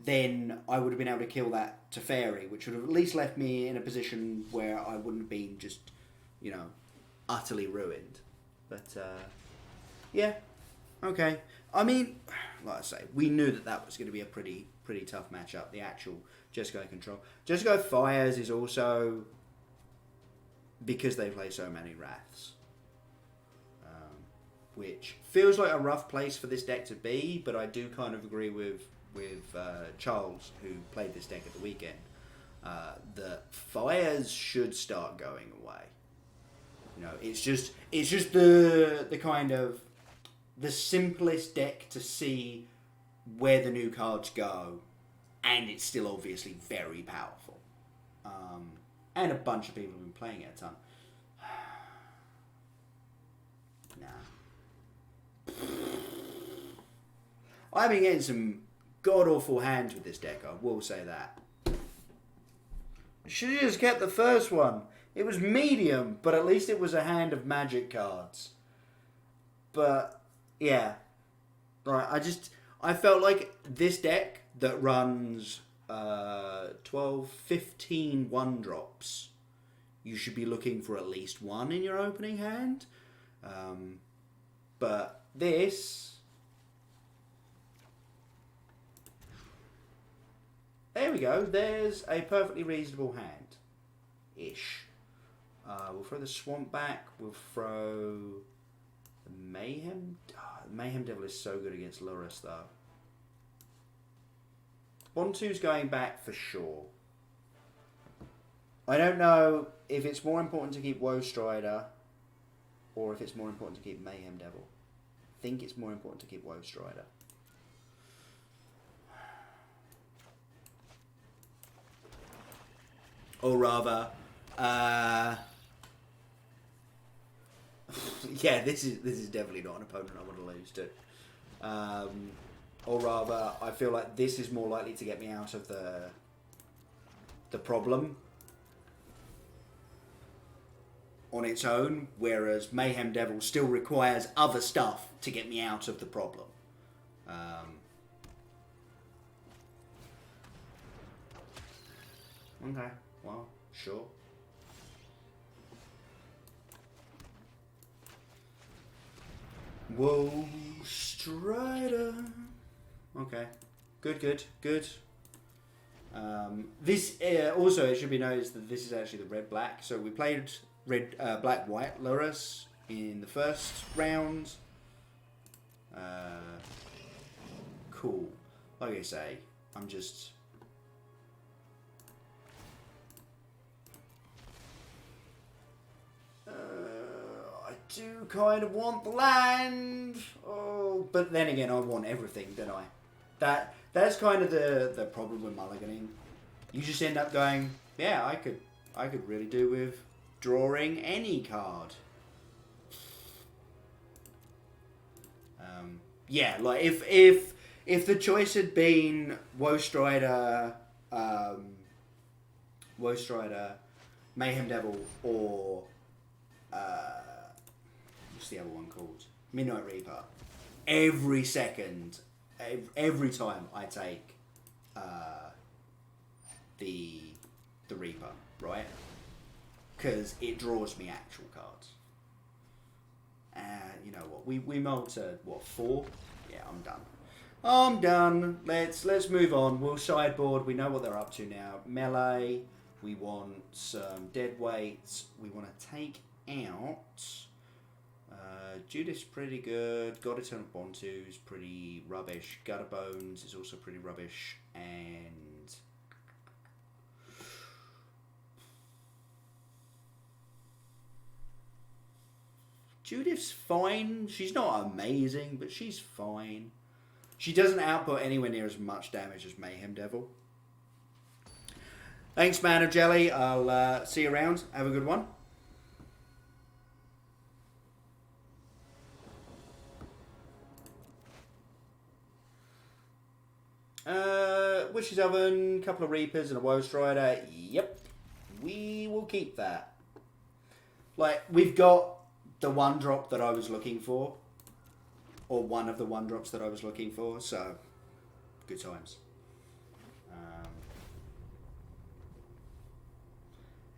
then I would have been able to kill that Teferi, which would have at least left me in a position where I wouldn't have been just, you know, utterly ruined. But, yeah, okay. I mean, like I say, we knew that that was going to be a pretty tough matchup, the actual Just Go Control. Just Go Fires is also because they play so many Wraths, which feels like a rough place for this deck to be, but I do kind of agree with Charles, who played this deck at the weekend, that Fires should start going away. You know, it's just the kind of the simplest deck to see where the new cards go, and it's still obviously very powerful. And a bunch of people have been playing it a ton. Nah. I've been getting some god-awful hands with this deck, I will say that. Should have just kept the first one. It was medium, but at least it was a hand of magic cards. But, yeah. Right, I felt like this deck that runs 12, 15 1-drops, you should be looking for at least one in your opening hand. But this... There we go. There's a perfectly reasonable hand-ish. We'll throw the Swamp back. We'll throw the Mayhem. The Mayhem Devil is so good against Lurrus, though. Bontu's going back for sure. I don't know if it's more important to keep Woe Strider or if it's more important to keep Mayhem Devil. I think it's more important to keep Woe Strider. or rather, yeah, this is definitely not an opponent I want to lose to. Or rather, I feel like this is more likely to get me out of the problem on its own, whereas Mayhem Devil still requires other stuff to get me out of the problem. Okay, well, sure. Whoa, Strider. Okay, good. This also, it should be noticed that this is actually the red-black. So we played red, black-white Lurus in the first round. Cool. Like I say, I'm just... I do kind of want the land. Oh, but then again, I want everything, don't I? That's kind of the problem with mulliganing. You just end up going, yeah, I could really do with drawing any card. Yeah, like if the choice had been Woe Strider, Mayhem Devil, or what's the other one called? Midnight Reaper. Every second, every time I take the Reaper, right? Because it draws me actual cards. You know what? We mulled to what, 4? Yeah, I'm done. Let's move on. We'll sideboard. We know what they're up to now. Melee. We want some dead weights. We want to take out. Judith's pretty good. God Eternal Bontu's pretty rubbish. Gutter Bones is also pretty rubbish. And Judith's fine. She's not amazing, but she's fine. She doesn't output anywhere near as much damage as Mayhem Devil. Thanks, Man of Jelly. I'll see you around. Have a good one. Witch's Oven, couple of Reapers and a Woe Strider. Yep. We will keep that. Like, we've got the 1-drop that I was looking for. Or one of the 1-drops that I was looking for. So, good times.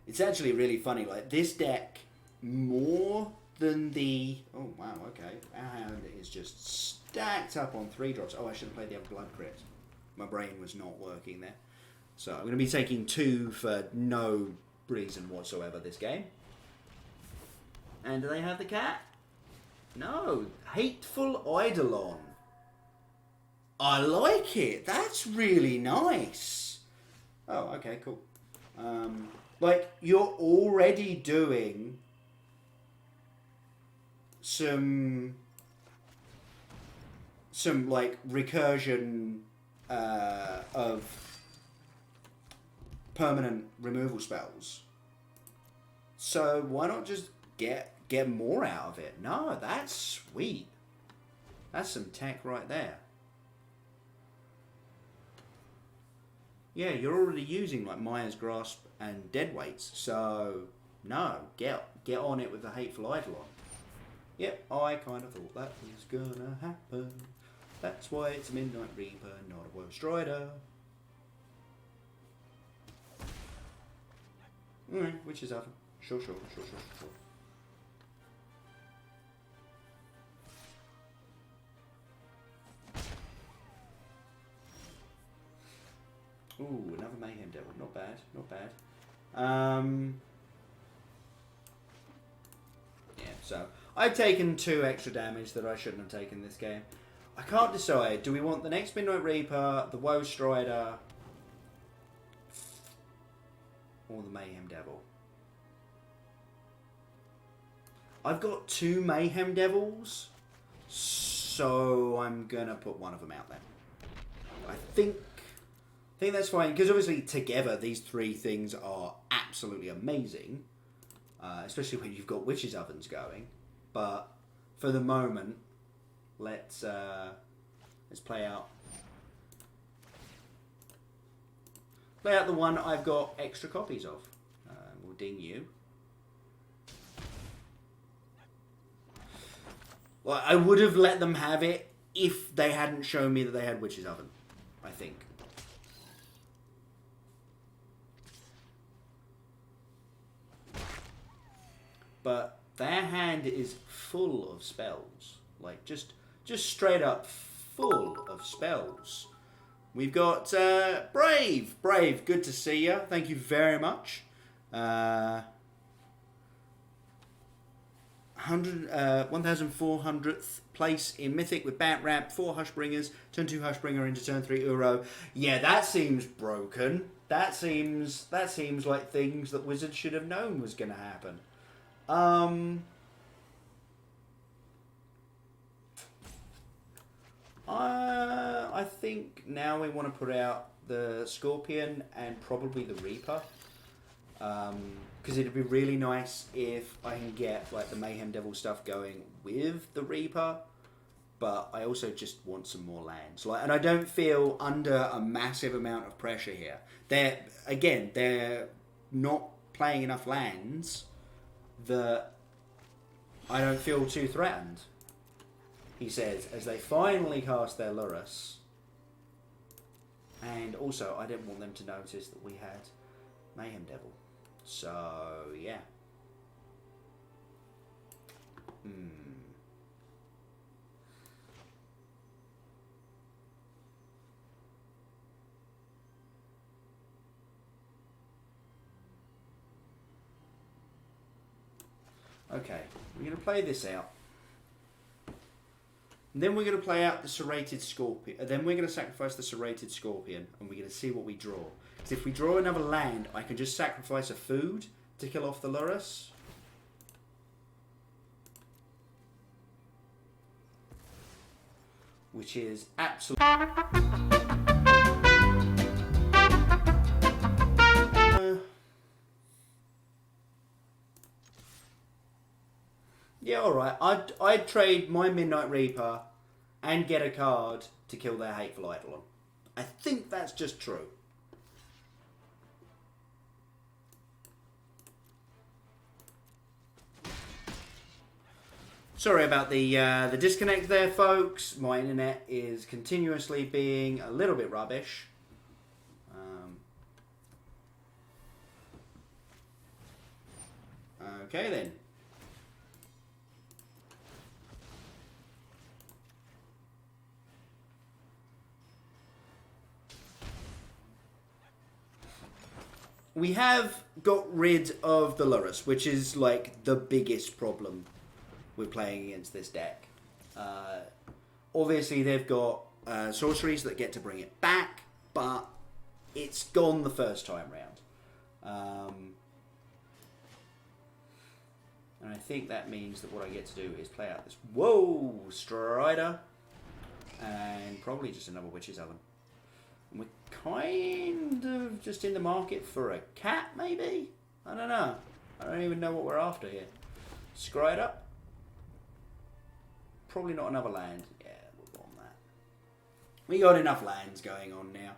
It's actually really funny. Like, this deck, more than the... Oh, wow, okay. Our hand is just stacked up on 3-drops. Oh, I should have played the other Blood Crypt. My brain was not working there. So I'm going to be taking 2 for no reason whatsoever this game. And do they have the cat? No. Hateful Eidolon. I like it. That's really nice. Oh, okay, cool. Like, you're already doing some like recursion of permanent removal spells. So why not just get more out of it? No, that's sweet. That's some tech right there. Yeah, you're already using like Maya's Grasp and Deadweights, so no, get on it with the Hateful Eidolon. Yep, I kind of thought that was gonna happen. That's why it's a Midnight Reaper, not a Woe Strider. Alright, Witch's Oven. Sure. Ooh, another Mayhem Devil. Not bad. Yeah, so I've taken 2 extra damage that I shouldn't have taken this game. I can't decide. Do we want the next Midnight Reaper, the Woe Strider, or the Mayhem Devil? I've got 2 Mayhem Devils, so I'm gonna put one of them out there. I think I think that's fine, because obviously together these three things are absolutely amazing, especially when you've got witches' ovens going. But for the moment, let's play out the one I've got extra copies of. We'll ding you. Well, I would have let them have it if they hadn't shown me that they had witch's oven, I think. But their hand is full of spells. Like, just straight up full of spells. We've got Brave. Brave, good to see you. Thank you very much. 1400th place in Mythic with Bat Ramp, 4 Hushbringers, turn 2 Hushbringer into turn 3 Uro. Yeah, that seems broken. That seems like things that Wizards should have known was going to happen. I think now we want to put out the Scorpion and probably the Reaper. Because it'd be really nice if I can get like the Mayhem Devil stuff going with the Reaper, but I also just want some more lands. Like, and I don't feel under a massive amount of pressure here. They're not playing enough lands that I don't feel too threatened. He says as they finally cast their Lurrus, and also I didn't want them to notice that we had Mayhem Devil. So, yeah. Okay, we're going to play this out. And then we're going to play out the Serrated Scorpion. Then we're going to sacrifice the Serrated Scorpion, and we're going to see what we draw. Because if we draw another land, I can just sacrifice a food to kill off the Lurrus. Which is absolutely... yeah, alright. I'd trade my Midnight Reaper and get a card to kill their Hateful Eidolon. I think that's just true. Sorry about the disconnect there, folks. My internet is continuously being a little bit rubbish. Okay then. We have got rid of the Lurrus, which is like the biggest problem we're playing against this deck. Obviously, they've got sorceries that get to bring it back, but it's gone the first time round. And I think that means that what I get to do is play out this Strider, and probably just another Witch's Oven. And we're kind of just in the market for a cat, maybe? I don't know. I don't even know what we're after here. Strider. Probably not another land. Yeah, we'll go on that. We got enough lands going on now.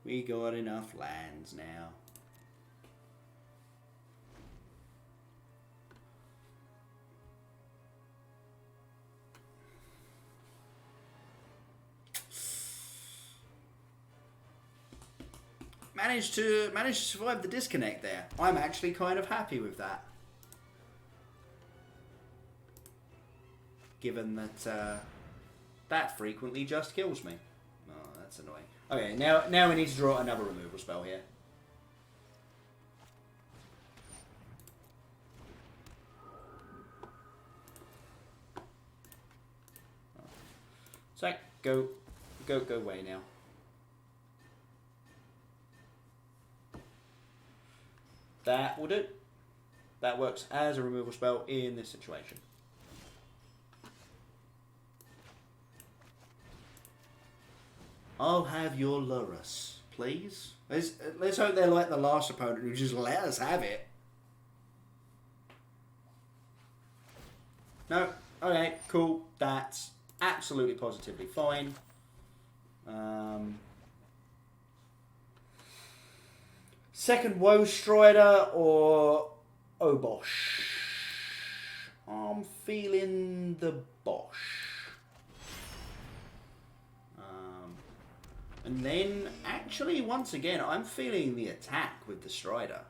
We got enough lands now. Managed to survive the disconnect there. I'm actually kind of happy with that. Given that that frequently just kills me. Oh, that's annoying. Okay, now we need to draw another removal spell here. So go away now. That will do. That works as a removal spell in this situation. I'll have your Lurus, please. Let's hope they're like the last opponent who just let us have it. No? Okay, cool. That's absolutely positively fine. Second Woe Strider or Obosh? I'm feeling the Bosh. And then, actually, once again, I'm feeling the attack with the Strider.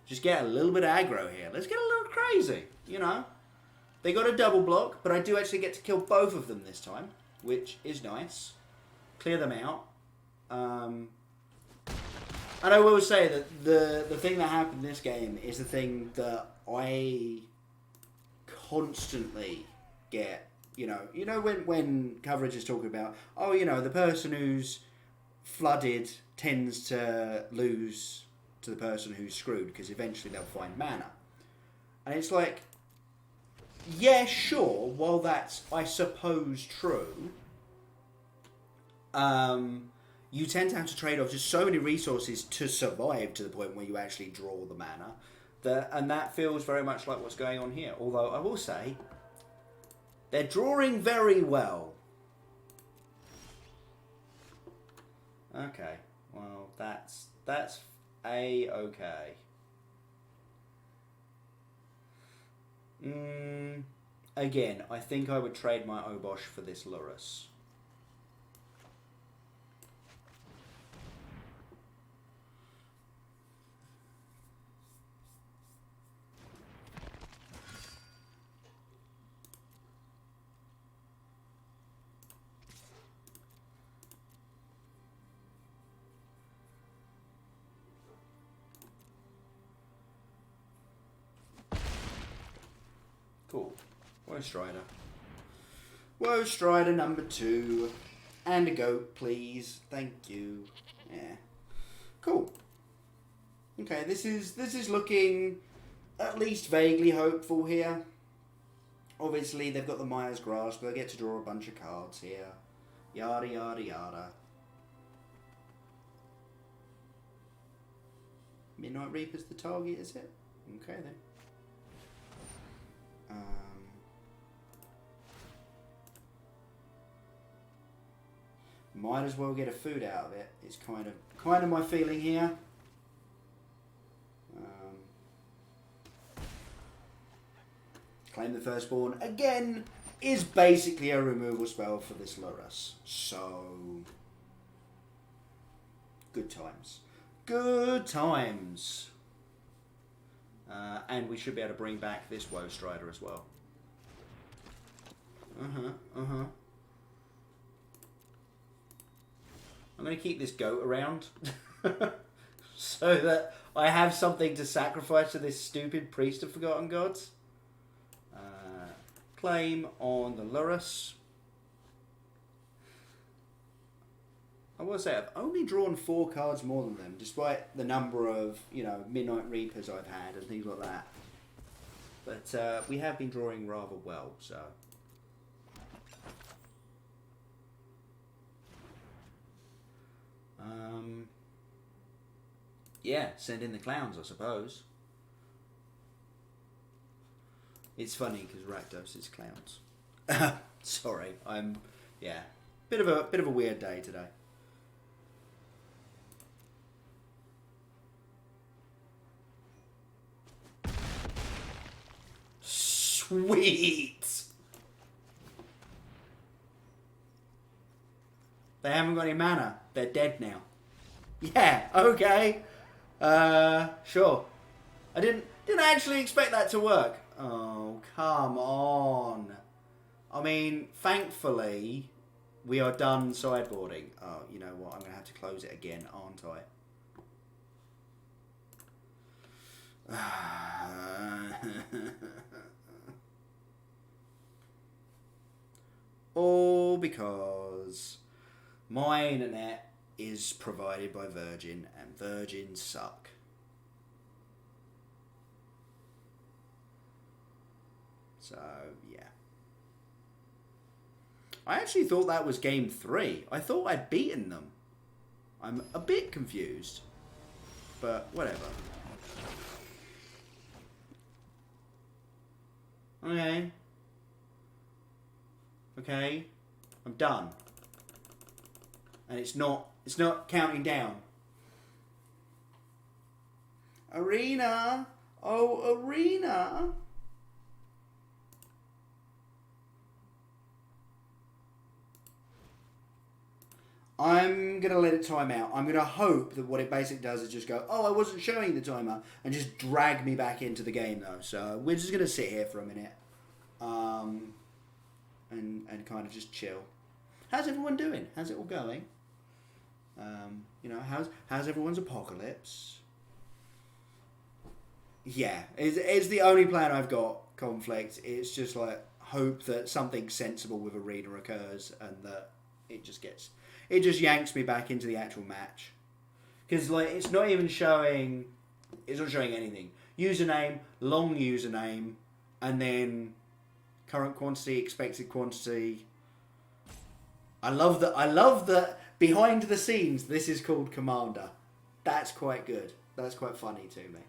Just get a little bit of aggro here. Let's get a little crazy, you know. They got a double block, but I do actually get to kill both of them this time, which is nice. Clear them out. And I will say that the thing that happened in this game is the thing that I constantly get. You know when coverage is talking about, oh, you know, the person who's flooded tends to lose to the person who's screwed because eventually they'll find mana. And it's like, yeah, sure, while that's, I suppose, true, you tend to have to trade off just so many resources to survive to the point where you actually draw the mana. And that feels very much like what's going on here. Although I will say, they're drawing very well. Okay, well, that's A-okay. Again, I think I would trade my Obosh for this Lurus. Cool. Woe Strider. Woe Strider number 2. And a goat, please. Thank you. Yeah. Cool. Okay, this is looking at least vaguely hopeful here. Obviously, they've got the Maya's Grasp, but they get to draw a bunch of cards here. Yada, yada, yada. Midnight Reaper's the target, is it? Okay, then. Might as well get a food out of it. It's kind of my feeling here. Claim the Firstborn again is basically a removal spell for this Lurus. So good times. Good times. And we should be able to bring back this Woe Strider as well. I'm going to keep this goat around so that I have something to sacrifice to this stupid Priest of Forgotten Gods. Claim on the Lurus. I will say I've only drawn 4 cards more than them, despite the number of, you know, Midnight Reapers I've had and things like that. But we have been drawing rather well, so. Yeah, send in the clowns, I suppose. It's funny because Rakdos is clowns. Sorry, yeah, bit of a weird day today. Sweet. They haven't got any mana. They're dead now. Yeah. Okay. Sure. I didn't actually expect that to work. Oh, come on. I mean, thankfully, we are done sideboarding. Oh, you know what? I'm going to have to close it again, aren't I? All because my internet is provided by Virgin, and Virgin suck. So, yeah. I actually thought that was game 3. I thought I'd beaten them. I'm a bit confused. But whatever. Okay. Okay. I'm done. And it's not counting down. Arena! Oh, Arena! I'm going to let it time out. I'm going to hope that what it basically does is just go, oh, I wasn't showing the timer, and just drag me back into the game, though. So we're just going to sit here for a minute and kind of just chill. How's everyone doing? How's it all going? You know, how's everyone's apocalypse? Yeah, it's the only plan I've got, Conflict. It's just like hope that something sensible with Arena occurs and that it just yanks me back into the actual match. Because like it's not showing anything. Username, long username, and then current quantity, expected quantity. I love that behind the scenes this is called Commander. That's quite good. That's quite funny to me.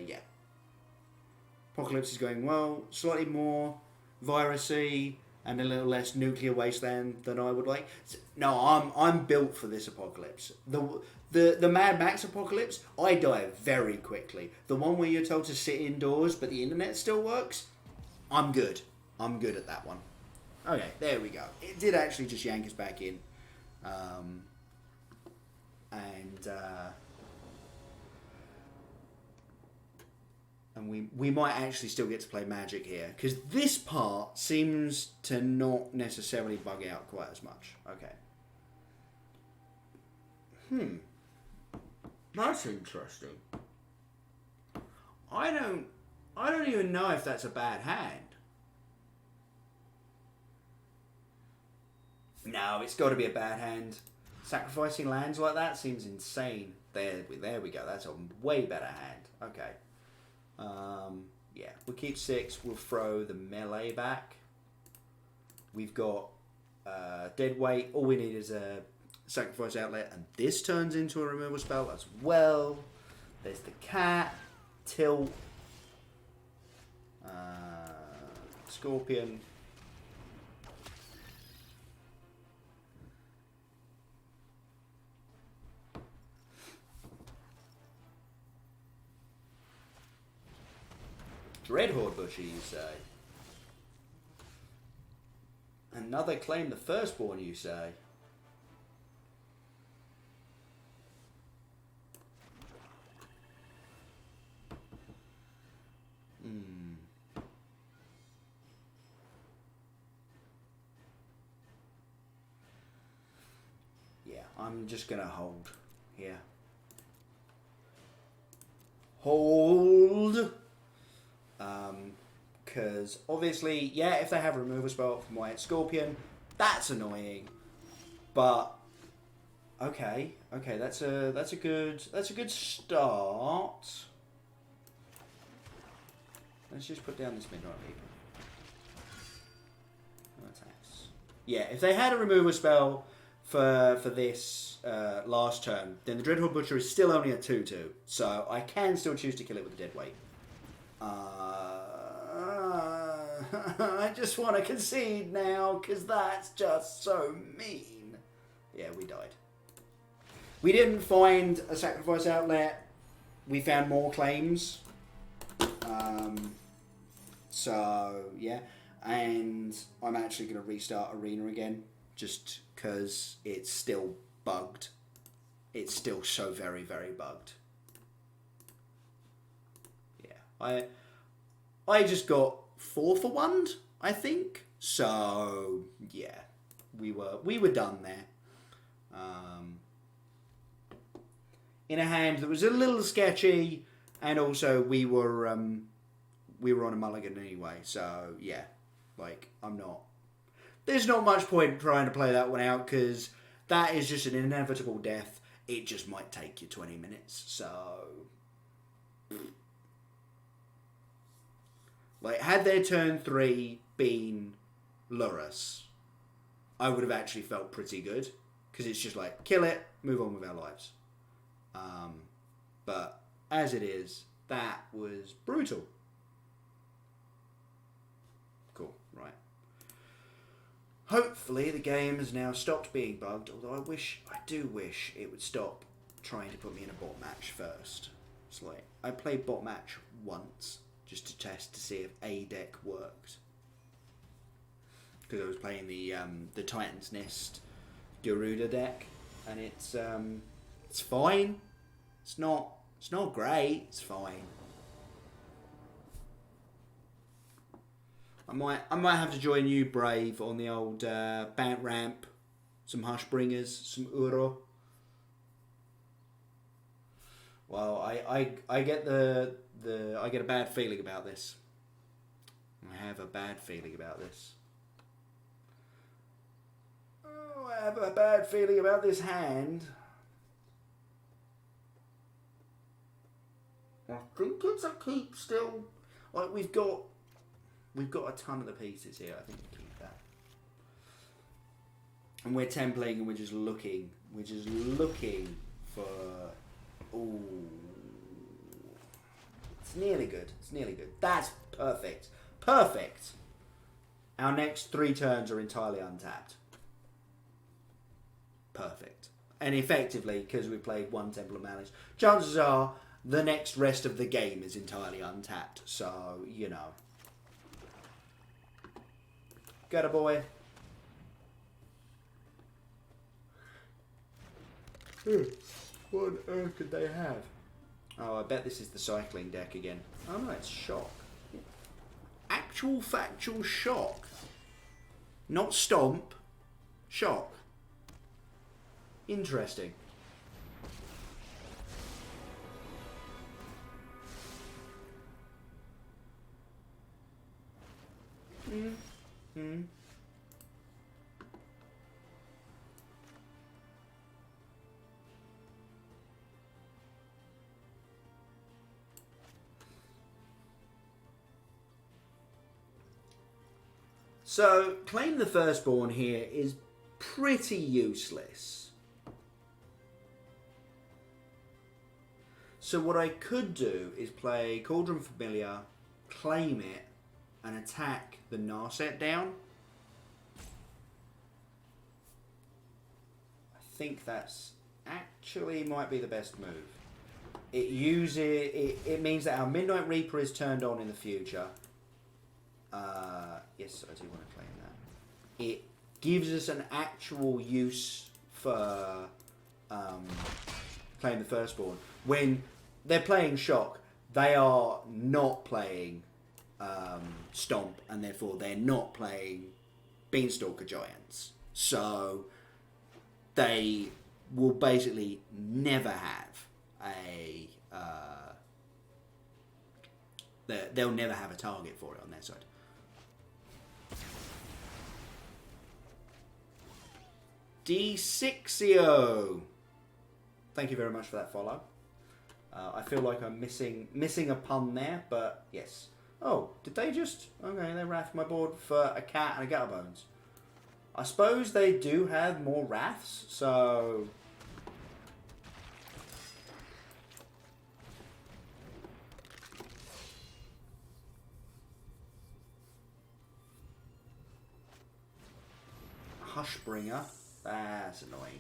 Yeah. Apocalypse is going well, slightly more virusy and a little less nuclear wasteland than I would like. No, I'm built for this apocalypse. The Mad Max apocalypse, I die very quickly. The one where you're told to sit indoors but the internet still works, I'm good. I'm good at that one. Okay, there we go. It did actually just yank us back in. And we might actually still get to play Magic here. Because this part seems to not necessarily bug out quite as much. Okay. That's interesting. I don't even know if that's a bad hand. No, it's got to be a bad hand. Sacrificing lands like that seems insane. There we go. That's a way better hand. Okay. Yeah, we'll keep 6. We'll throw the melee back. We've got dead weight. All we need is a sacrifice outlet, and this turns into a removal spell as well. There's the cat, tilt, scorpion. Red Horde Bushy, you say? Another claim the firstborn, you say? Yeah, I'm just gonna hold here. Hold! Because obviously, yeah, if they have a removal spell from White Scorpion, that's annoying. But okay, that's a good start. Let's just put down this Midnight Reaper. No attacks. Yeah, if they had a removal spell for this last turn, then the Dreadhorde Butcher is still only a 2/2, so I can still choose to kill it with the dead weight. I just want to concede now, because that's just so mean. Yeah, we died. We didn't find a sacrifice outlet. We found more claims. So, yeah. And I'm actually going to restart Arena again, just because it's still bugged. It's still so very, very bugged. Yeah. I just got 4 for 1, I think. So yeah, we were done there. In a hand that was a little sketchy, and also we were on a mulligan anyway. So yeah, like there's not much point trying to play that one out, because that is just an inevitable death. It just might take you 20 minutes. So Like, had their turn 3 been Lurrus, I would have actually felt pretty good. Because it's just like, kill it, move on with our lives. But as it is, that was brutal. Cool, right. Hopefully the game has now stopped being bugged, although I do wish it would stop trying to put me in a bot match first. It's like, I played bot match once, just to test to see if A deck worked. Because I was playing the Titan's Nest Garuda deck, and it's fine. It's not great. It's fine. I might have to join you, Brave, on the old Bant Ramp, some Hushbringers, some Uro. Well, I get I get a bad feeling about this. I have a bad feeling about this. I have a bad feeling about this hand. I think it's a keep still. Like, we've got a ton of the pieces here. I think we keep that. And we're templing and we're just looking. We're just looking for... Ooh. It's nearly good. It's nearly good. That's perfect. Perfect. Our next 3 turns are entirely untapped. Perfect. And effectively, because we played 1 Temple of Malice, chances are the next rest of the game is entirely untapped. So, you know. Got a boy. What on earth could they have? Oh, I bet this is the cycling deck again. Oh no, it's Shock. Actual factual Shock. Not Stomp. Shock. Interesting. So, Claim the Firstborn here is pretty useless. So what I could do is play Cauldron Familiar, claim it, and attack the Narset down. I think that's actually might be the best move. It means that our Midnight Reaper is turned on in the future. Yes, I do want to claim that. It gives us an actual use for Claim the Firstborn. When they're playing Shock, they are not playing Stomp, and therefore they're not playing Beanstalker Giants. So they will basically never have a... they'll never have a target for it on their side. D6io. Thank you very much for that follow. I feel like I'm missing a pun there, but yes. Oh, did they just... Okay, they wrathed my board for a cat and a Gutterbones. I suppose they do have more wraths, so... Hushbringer. That's annoying.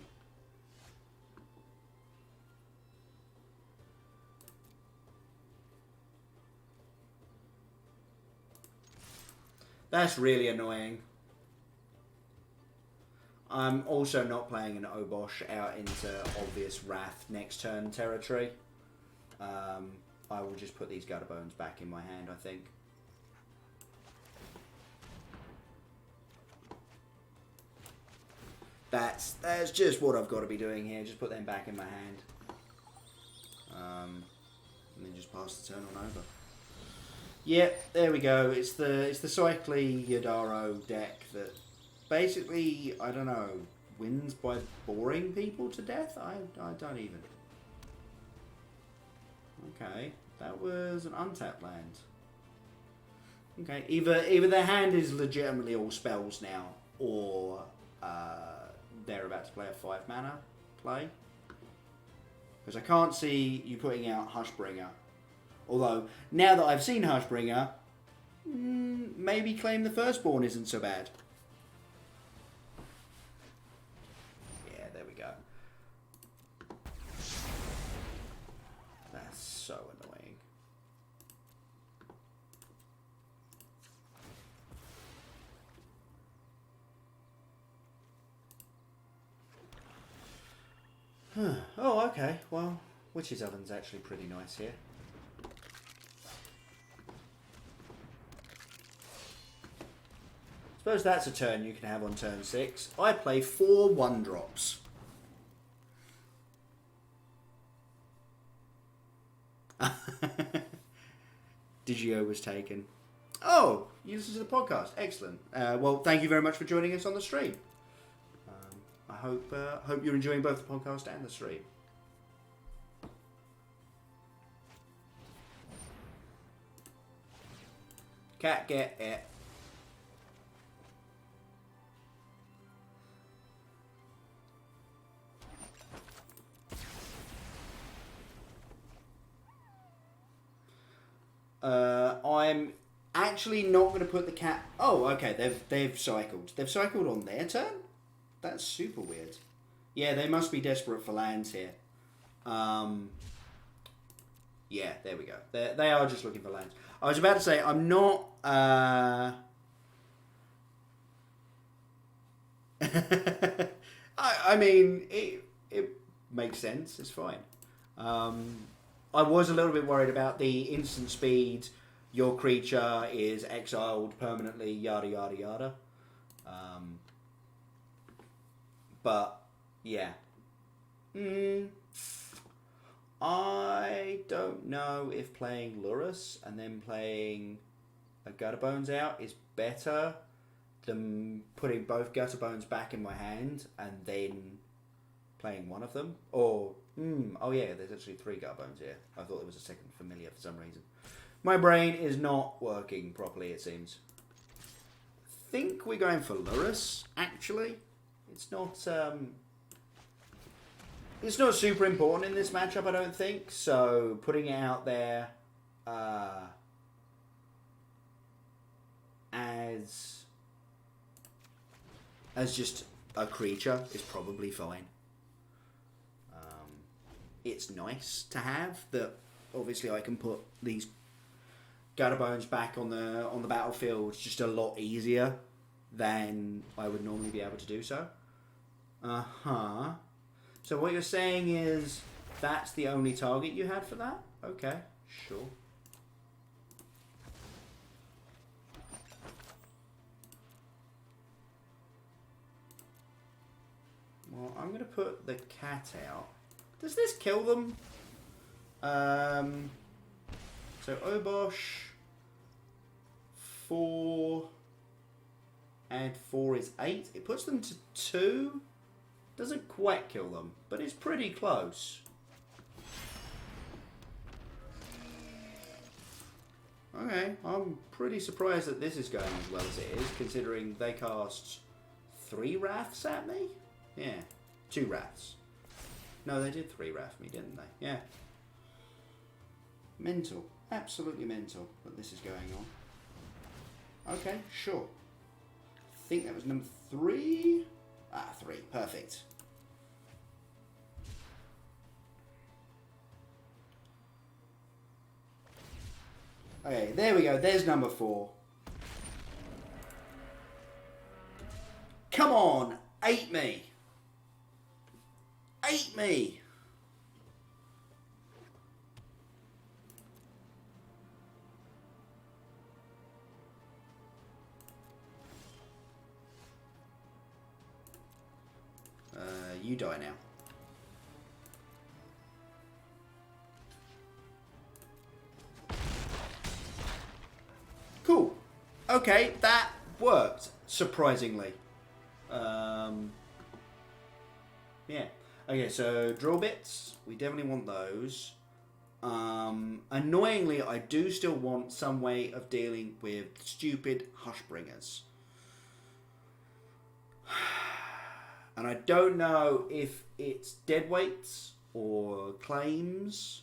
That's really annoying. I'm also not playing an Obosh out into obvious Wrath next turn territory. I will just put these Gutterbones back in my hand, I think. That's just what I've got to be doing here. Just put them back in my hand. And then just pass the turn on over. Yep, there we go. It's the Cycly Yadaro deck that basically, I don't know, wins by boring people to death? I don't even. Okay, that was an untapped land. Okay, either their hand is legitimately all spells now, or they're about to play a 5 mana play. Because I can't see you putting out Hushbringer. Although, now that I've seen Hushbringer, maybe Claim the Firstborn isn't so bad. Yeah, there we go. That's so annoying. Oh, okay. Well, Witch's Oven's actually pretty nice here. Suppose that's a turn you can have on turn 6. I play 4 1-drops. Digio was taken. Oh, you listen to the podcast. Excellent. Well, thank you very much for joining us on the stream. I hope you're enjoying both the podcast and the stream. Cat get it. I'm actually not going to put the cat. Oh, okay. They've cycled. They've cycled on their turn. That's super weird. Yeah, they must be desperate for lands here. Yeah, there we go. They are just looking for lands. I was about to say I'm not. I mean, it makes sense. It's fine. I was a little bit worried about the instant speed. Your creature is exiled permanently, yada, yada, yada. But, yeah. I don't know if playing Lurrus and then playing a Gutterbones out is better than putting both Gutterbones back in my hand and then playing one of them. Or, oh yeah, there's actually 3 Gutterbones here. I thought there was a second familiar for some reason. My brain is not working properly, it seems. I think we're going for Lurrus, actually. It's not super important in this matchup, I don't think. So putting it out there as just a creature is probably fine. It's nice to have that. Obviously, I can put these Gutterbones back on the battlefield just a lot easier than I would normally be able to do so. So what you're saying is that's the only target you had for that? Okay, sure. Well, I'm going to put the cat out. Does this kill them? So Obosh, 4 and 4 is 8. It puts them to 2. Doesn't quite kill them, but it's pretty close. Okay, I'm pretty surprised that this is going as well as it is, considering they cast 3 Wraths at me? Yeah, 2 Wraths. No, they did 3 Wrath me, didn't they? Yeah. Mental. Absolutely mental that this is going on. Okay, sure. I think that was number 3. 3. Perfect. Okay, there we go. There's number 4. Come on! 8 me! 8 me! You die now. Cool. Okay, that worked, surprisingly. Yeah. Okay, so draw bits. We definitely want those. Annoyingly, I do still want some way of dealing with stupid Hushbringers. And I don't know if it's deadweights or claims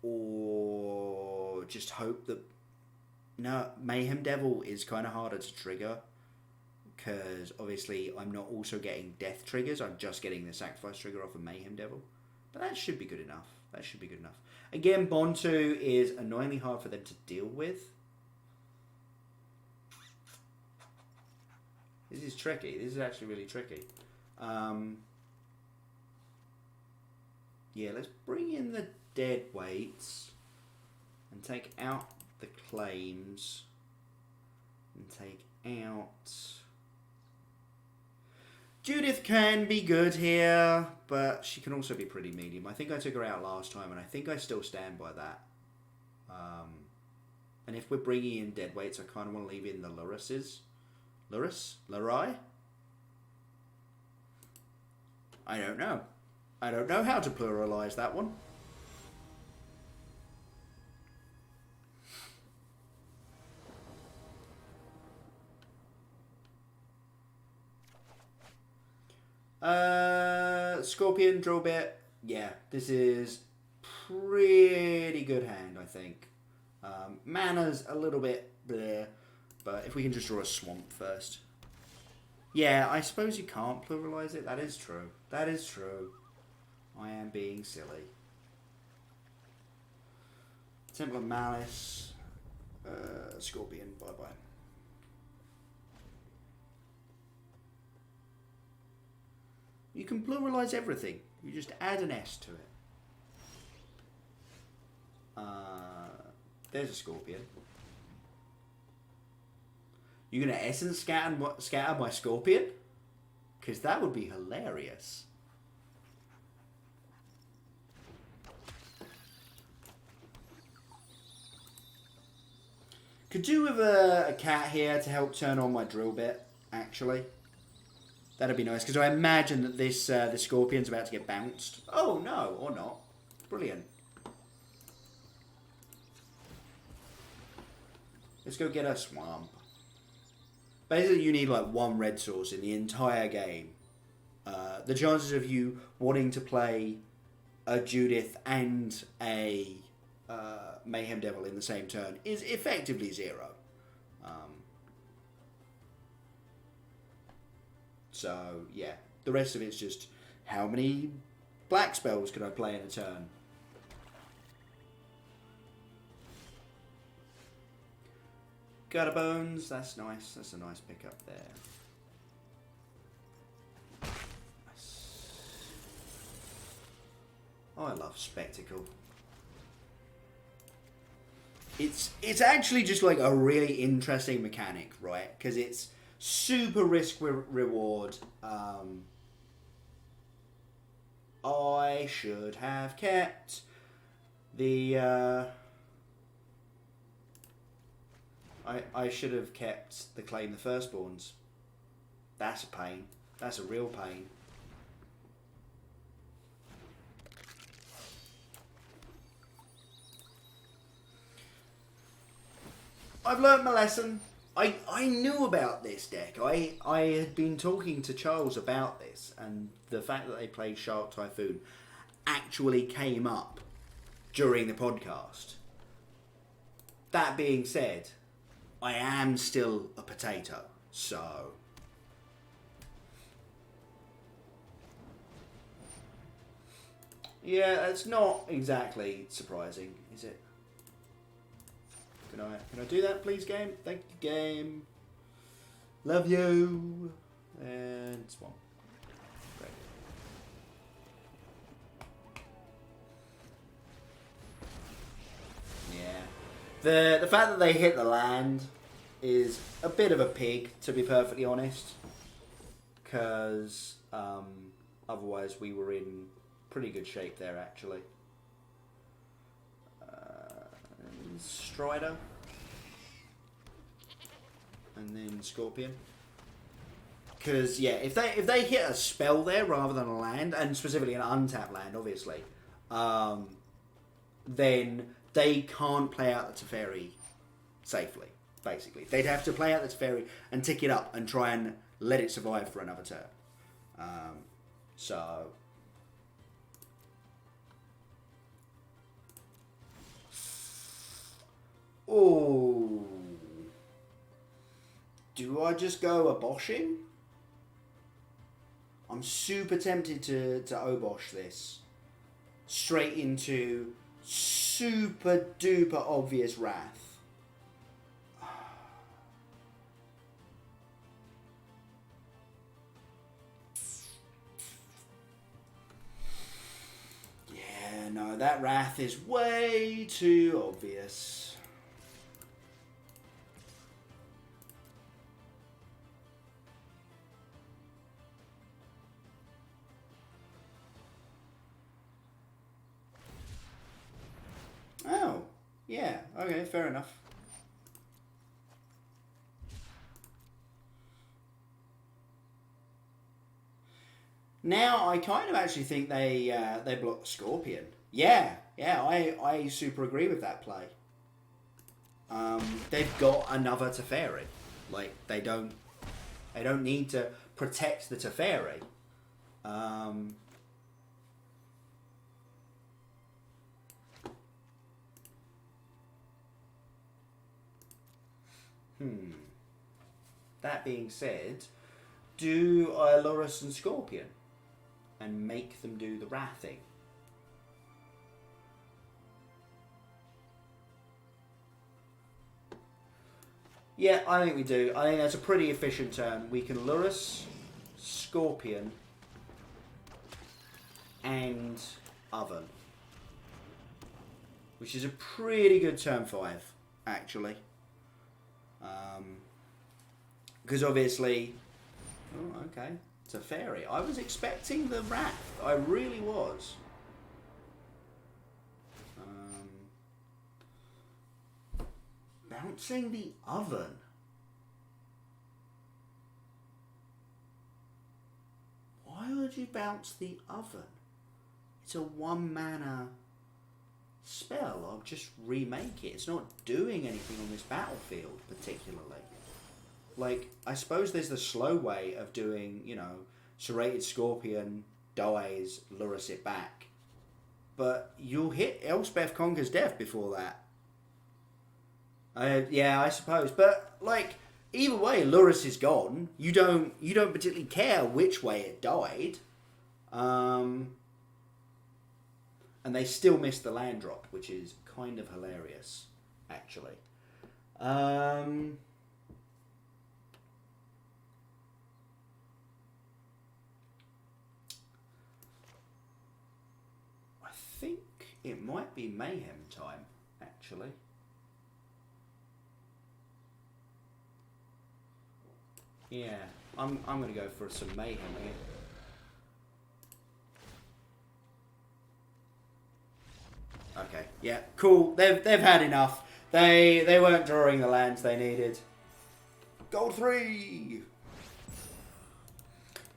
or just hope that... No, Mayhem Devil is kind of harder to trigger because obviously I'm not also getting death triggers. I'm just getting the sacrifice trigger off of Mayhem Devil. But that should be good enough. That should be good enough. Again, Bontu is annoyingly hard for them to deal with. This is tricky. This is actually really tricky. Yeah, let's bring in the dead weights and take out the claims and take out... Judith can be good here, but she can also be pretty medium. I think I took her out last time, and I think I still stand by that. And if we're bringing in dead weights, I kind of want to leave in the Lurises. Lurai? I don't know. I don't know how to pluralize that one. Scorpion, drill bit. Yeah, this is pretty good hand, I think. Mana's a little bit bleh, but if we can just draw a swamp first. Yeah, I suppose you can't pluralize it. That is true. That is true. I am being silly. Temple of Malice. Scorpion, bye-bye. You can pluralize everything. You just add an S to it. There's a Scorpion. You're going to essence scatter my Scorpion? Because that would be hilarious. Could do with a cat here to help turn on my drill bit, actually. That'd be nice, because I imagine that this the Scorpion's about to get bounced. Oh, no, or not. Brilliant. Let's go get a swamp. Basically, you need like one red source in the entire game. The chances of you wanting to play a Judith and a Mayhem Devil in the same turn is effectively zero. So, yeah. The rest of it's just how many black spells can I play in a turn? Gutter Bones, that's nice. That's a nice pickup there. Nice. Oh, I love Spectacle. It's actually just like a really interesting mechanic, right? Because it's super risk reward. I should have kept the... I should have kept the Claim the Firstborns. That's a pain. That's a real pain. I've learnt my lesson. I knew about this deck. I had been talking to Charles about this, and the fact that they played Shark Typhoon actually came up during the podcast. That being said, I am still a potato, so... Yeah, it's not exactly surprising, is it? Can I do that, please, game? Thank you, game. Love you. And Swamp. Great. Yeah. The fact that they hit the land is a bit of a pig, to be perfectly honest. Because otherwise we were in pretty good shape there, actually. Strider. And then Scorpion. Because, yeah, if they hit a spell there rather than a land, and specifically an untapped land, obviously, then they can't play out the Teferi safely, basically. They'd have to play out the Teferi and tick it up and try and let it survive for another turn. So... Oh... Do I just go Oboshing? I'm super tempted to Obosh this. Straight into super duper obvious Wrath. Yeah, no, that Wrath is way too obvious. Oh, yeah, okay, fair enough. Now, I kind of actually think they block the Scorpion. Yeah, I super agree with that play. They've got another Teferi. Like, they don't need to protect the Teferi. That being said, do I Lurrus and Scorpion and make them do the Wrathing? Yeah, I think we do. I think that's a pretty efficient turn. We can Lurrus, Scorpion, and Oven. Which is a pretty good turn 5, actually. Because obviously... Oh, okay. It's a fairy. I was expecting the Wrath. I really was. Bouncing the Oven. Why would you bounce the Oven? It's a 1 mana spell. I'll just remake it. It's not doing anything on this battlefield particularly. Like, I suppose there's the slow way of doing, you know, Serrated Scorpion dies, Lurrus it back. But you'll hit Elspeth Conquers Death before that. Yeah, I suppose. But, like, either way, Lurrus is gone. You don't particularly care which way it died. And they still missed the land drop, which is kind of hilarious, actually. I think it might be Mayhem time, actually. Yeah, I'm going to go for some Mayhem here. Okay, yeah, cool. They've had enough. They weren't drawing the lands they needed. Gold 3!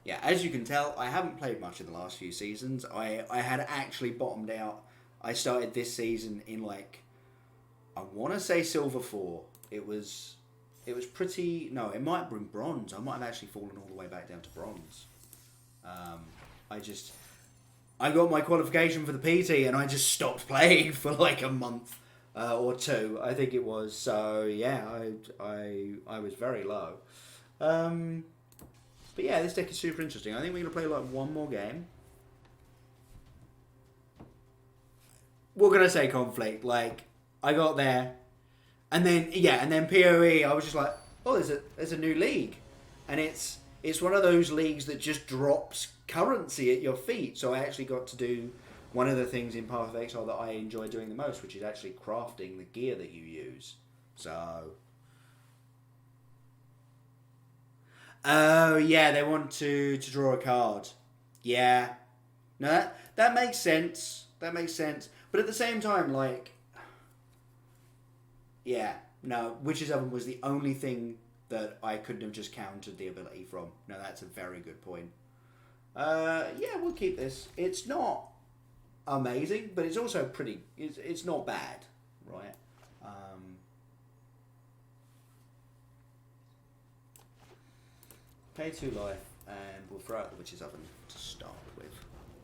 Yeah, as you can tell, I haven't played much in the last few seasons. I had actually bottomed out. I started this season in, like, I want to say Silver 4. It was pretty... No, it might have been Bronze. I might have actually fallen all the way back down to Bronze. I got my qualification for the PT and I just stopped playing for like a month or 2, I think it was. So yeah, I was very low. But yeah, this deck is super interesting. I think we're going to play like one more game. We're going to say Conflict. Like, I got there. And then, yeah, and then PoE, I was just like, oh, there's a new league. And it's one of those leagues that just drops currency at your feet. So I actually got to do one of the things in Path of Exile that I enjoy doing the most, which is actually crafting the gear that you use. So... Oh, yeah, they want to draw a card. Yeah. No, that makes sense. That makes sense. But at the same time, like... Yeah, no, Witch's Oven was the only thing that I couldn't have just countered the ability from. No, that's a very good point. Yeah, we'll keep this. It's not amazing, but it's also pretty. It's not bad, right? Pay 2 life, and we'll throw out the witch's oven to start with.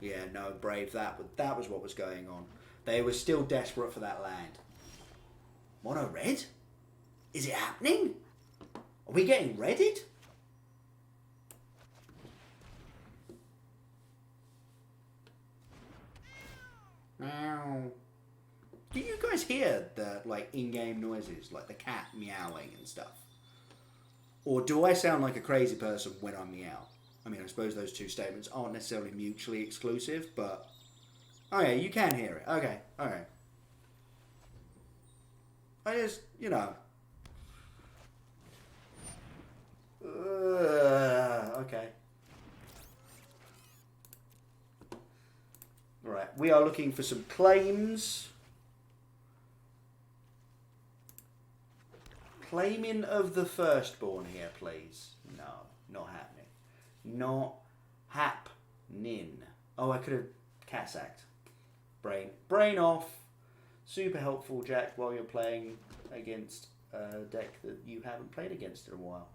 Yeah, no, brave. That was what was going on. They were still desperate for that land. Mono red? Is it happening? Are we getting redded? Meow. Do you guys hear the in-game noises, like the cat meowing and stuff? Or do I sound like a crazy person when I meow? I mean, I suppose those two statements aren't necessarily mutually exclusive, but... Oh yeah, you can hear it. Okay, okay. I just, okay. Alright, we are looking for some claims. Claiming of the firstborn here, please. No, not happening. Not happening. Oh, I could have cat sacked. Brain off. Super helpful, Jack, while you're playing against a deck that you haven't played against in a while.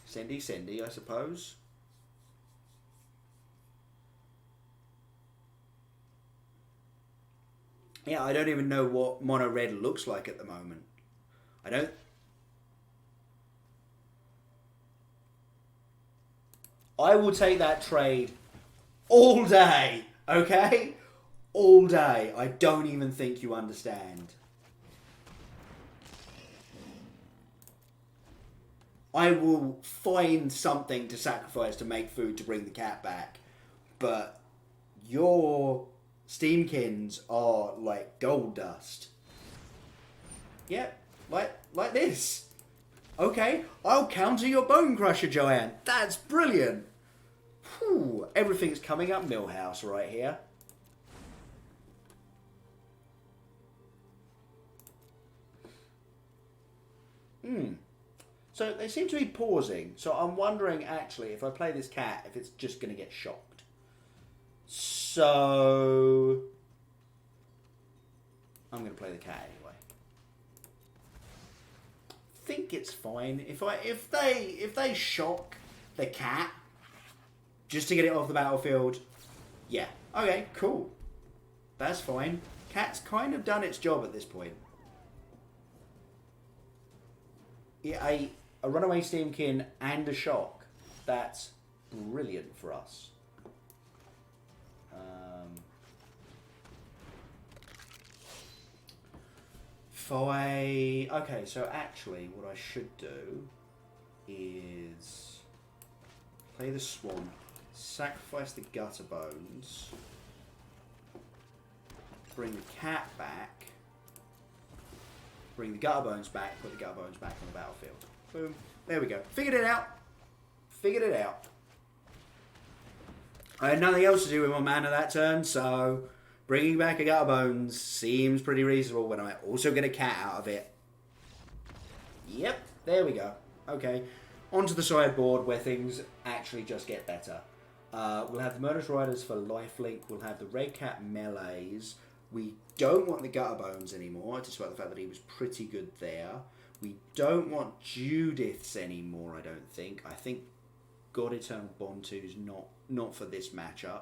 Sendy, I suppose. Yeah, I don't even know what mono red looks like at the moment. I will take that trade all day, okay? All day. I don't even think you understand. I will find something to sacrifice to make food to bring the cat back. But your Steamkins are like gold dust. Yep, like this. Okay, I'll counter your Bone Crusher, Joanne. That's brilliant. Whew, everything's coming up Millhouse right here. So they seem to be pausing. So I'm wondering, actually, if I play this cat, if it's just going to get shocked. So I'm going to play the cat anyway. Think it's fine if they shock the cat just to get it off the battlefield. Yeah. Okay. Cool. That's fine. Cat's kind of done its job at this point. Yeah, a runaway Steamkin and a shock. That's brilliant for us. Okay, so actually what I should do is play the Swan, sacrifice the Gutter Bones, bring the cat back, bring the Gutter Bones back, put the Gutter Bones back on the battlefield. Boom. There we go. Figured it out. Figured it out. I had nothing else to do with my mana that turn, so bringing back a Gutter Bones seems pretty reasonable when I also get a cat out of it. Yep, there we go. Okay, onto the sideboard where things actually just get better. We'll have the Murderous Riders for lifelink. We'll have the Red Cat melees. We don't want the Gutter Bones anymore, despite the fact that he was pretty good there. We don't want Judiths anymore, I don't think. I think God Eternal Bond 2 is not for this matchup.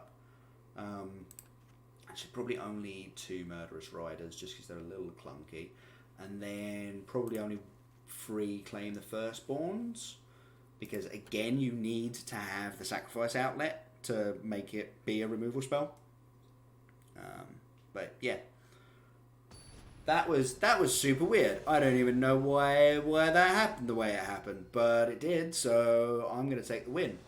Actually, probably only 2 Murderous Riders, just because they're a little clunky. And then probably only 3 Claim the Firstborns, because again, you need to have the sacrifice outlet to make it be a removal spell. But yeah, that was super weird. I don't even know why that happened the way it happened, but it did. So I'm gonna take the win.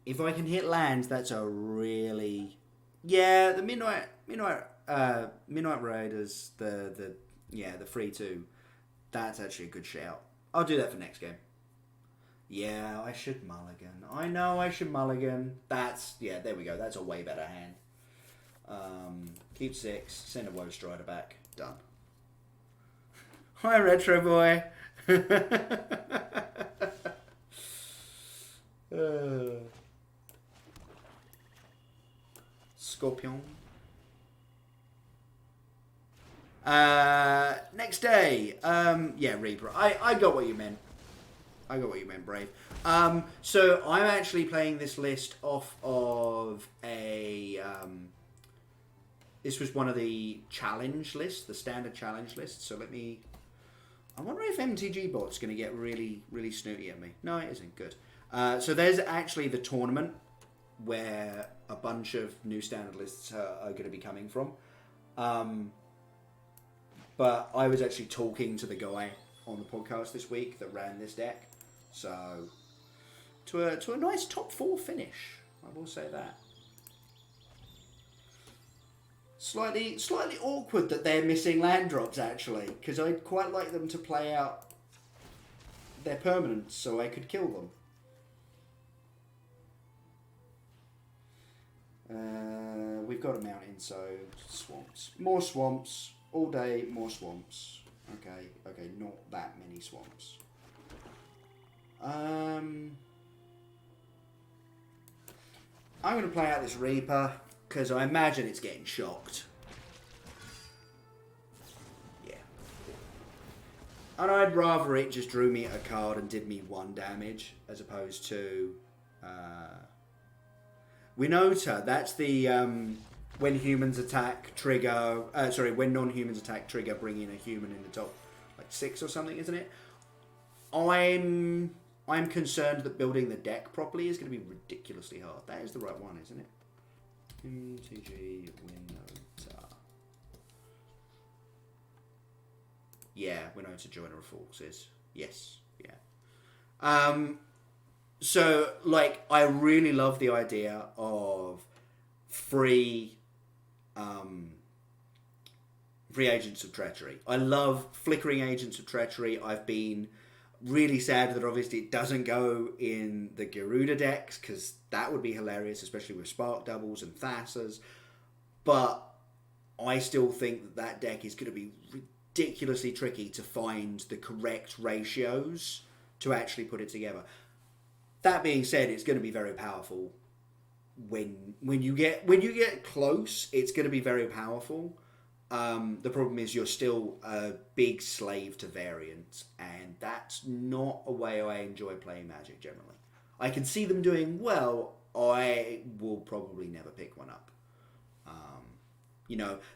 If I can hit lands, that's a really... Yeah, the Midnight Raiders, the 3/2. That's actually a good shout. I'll do that for next game. Yeah, I should mulligan. I know I should mulligan. That's, yeah, there we go. That's a way better hand. Keep 6, send a Woe Strider back. Done. Hi, Retro Boy. Scorpion. Next day. Yeah, Reaper. I got what you meant. I got what you meant, Brave. So I'm actually playing this list off of a... this was one of the challenge lists, the standard challenge list. So let me... I wonder if MTG Bot's going to get really, really snooty at me. No, it isn't. Good. So there's actually the tournament where a bunch of new standard lists are going to be coming from. But I was actually talking to the guy on the podcast this week that ran this deck. So, to a nice top 4 finish, I will say that. Slightly awkward that they're missing land drops, actually, because I'd quite like them to play out their permanents so I could kill them. We've got a mountain, so swamps. More swamps. All day, more swamps. Okay, not that many swamps. I'm going to play out this Reaper, because I imagine it's getting shocked. Yeah. And I'd rather it just drew me a card and did me 1 damage, as opposed to... Winota, that's the... when humans attack, trigger... when non-humans attack, trigger, bring in a human in the top, like 6 or something, isn't it? I'm concerned that building the deck properly is going to be ridiculously hard. That is the right one, isn't it? MTG Winota. Yeah, Winota Joiner of Forces. Yes, yeah. So, like, I really love the idea of free Agents of Treachery. I love flickering Agents of Treachery. I've been really sad that obviously it doesn't go in the Garuda decks, because that would be hilarious, especially with Spark Doubles and Thassas. But I still think that deck is going to be ridiculously tricky to find the correct ratios to actually put it together. That being said, it's going to be very powerful. When you get close, it's going to be very powerful. The problem is you're still a big slave to variants, and that's not a way I enjoy playing Magic generally. I can see them doing well. I will probably never pick one up.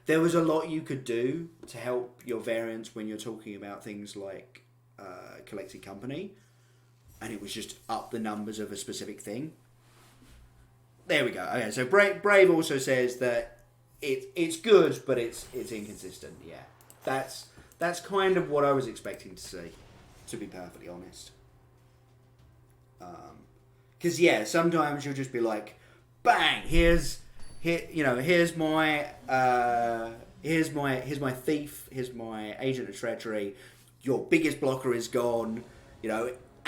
There was a lot you could do to help your variants when you're talking about things like Collected Company, and it was just up the numbers of a specific thing. There we go. Okay, so Brave also says that it's good, but it's inconsistent. Yeah, that's kind of what I was expecting to see, to be perfectly honest. Because sometimes you'll just be like, bang, here's my thief, here's my Agent of Treachery. Your biggest blocker is gone.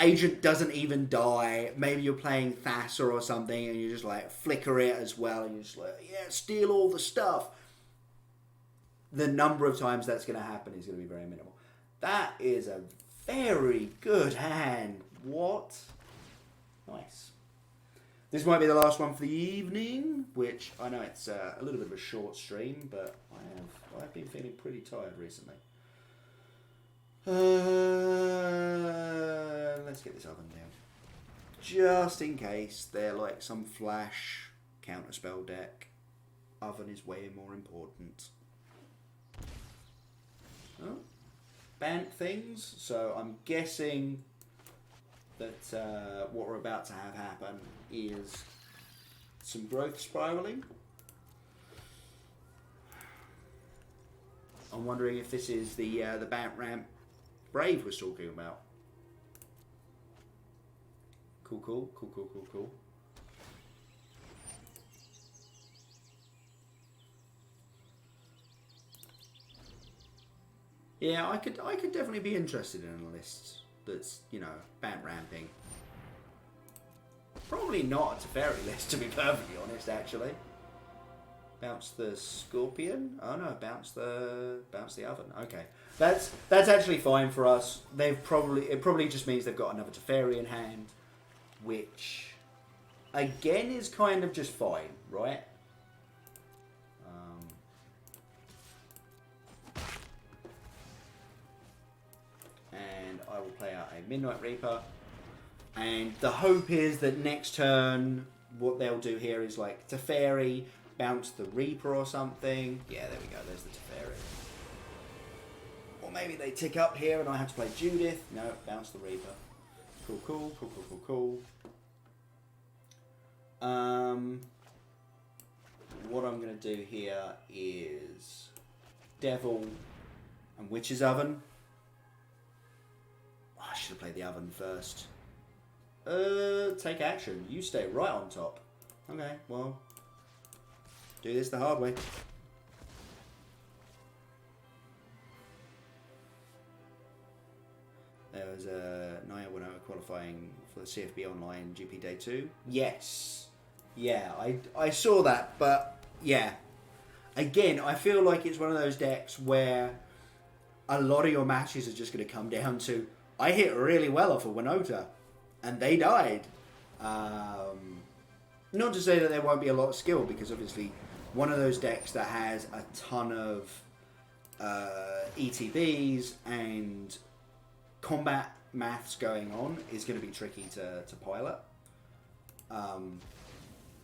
Agent doesn't even die. Maybe you're playing Thassa or something, and you just like flicker it as well, and you're just like, yeah, steal all the stuff. The number of times that's going to happen is going to be very minimal. That is a very good hand. What? Nice. This might be the last one for the evening, which I know it's a little bit of a short stream, but I've been feeling pretty tired recently. Let's get this oven down. Just in case they're like some flash counterspell deck. Oven is way more important. Oh, banned things. So I'm guessing that what we're about to have happen is some growth spiraling. I'm wondering if this is the Bant Ramp Brave was talking about. Cool. Yeah, I could definitely be interested in a list that's, Bant Ramping. Probably not a Teferi list, to be perfectly honest, actually. Bounce the Scorpion? Oh no, bounce the Oven. Okay. That's actually fine for us. It probably just means they've got another Teferi in hand, which again is kind of just fine, right? And I will play out a Midnight Reaper. And the hope is that next turn, what they'll do here is like Teferi, bounce the Reaper or something. Yeah, there we go. There's the Teferi. Or maybe they tick up here and I have to play Judith. No, bounce the Reaper. Cool, cool, cool, cool, cool, cool. What I'm going to do here is Devil and Witch's Oven. Oh, I should have played the Oven first. Take action. You stay right on top. Okay, well, do this the hard way. There was a Naya Winota qualifying for the CFB Online GP Day 2. Yes. Yeah, I saw that, but yeah. Again, I feel like it's one of those decks where a lot of your matches are just going to come down to, I hit really well off of Winota, and they died. Not to say that there won't be a lot of skill, because obviously one of those decks that has a ton of ETBs and combat maths going on is going to be tricky to pilot.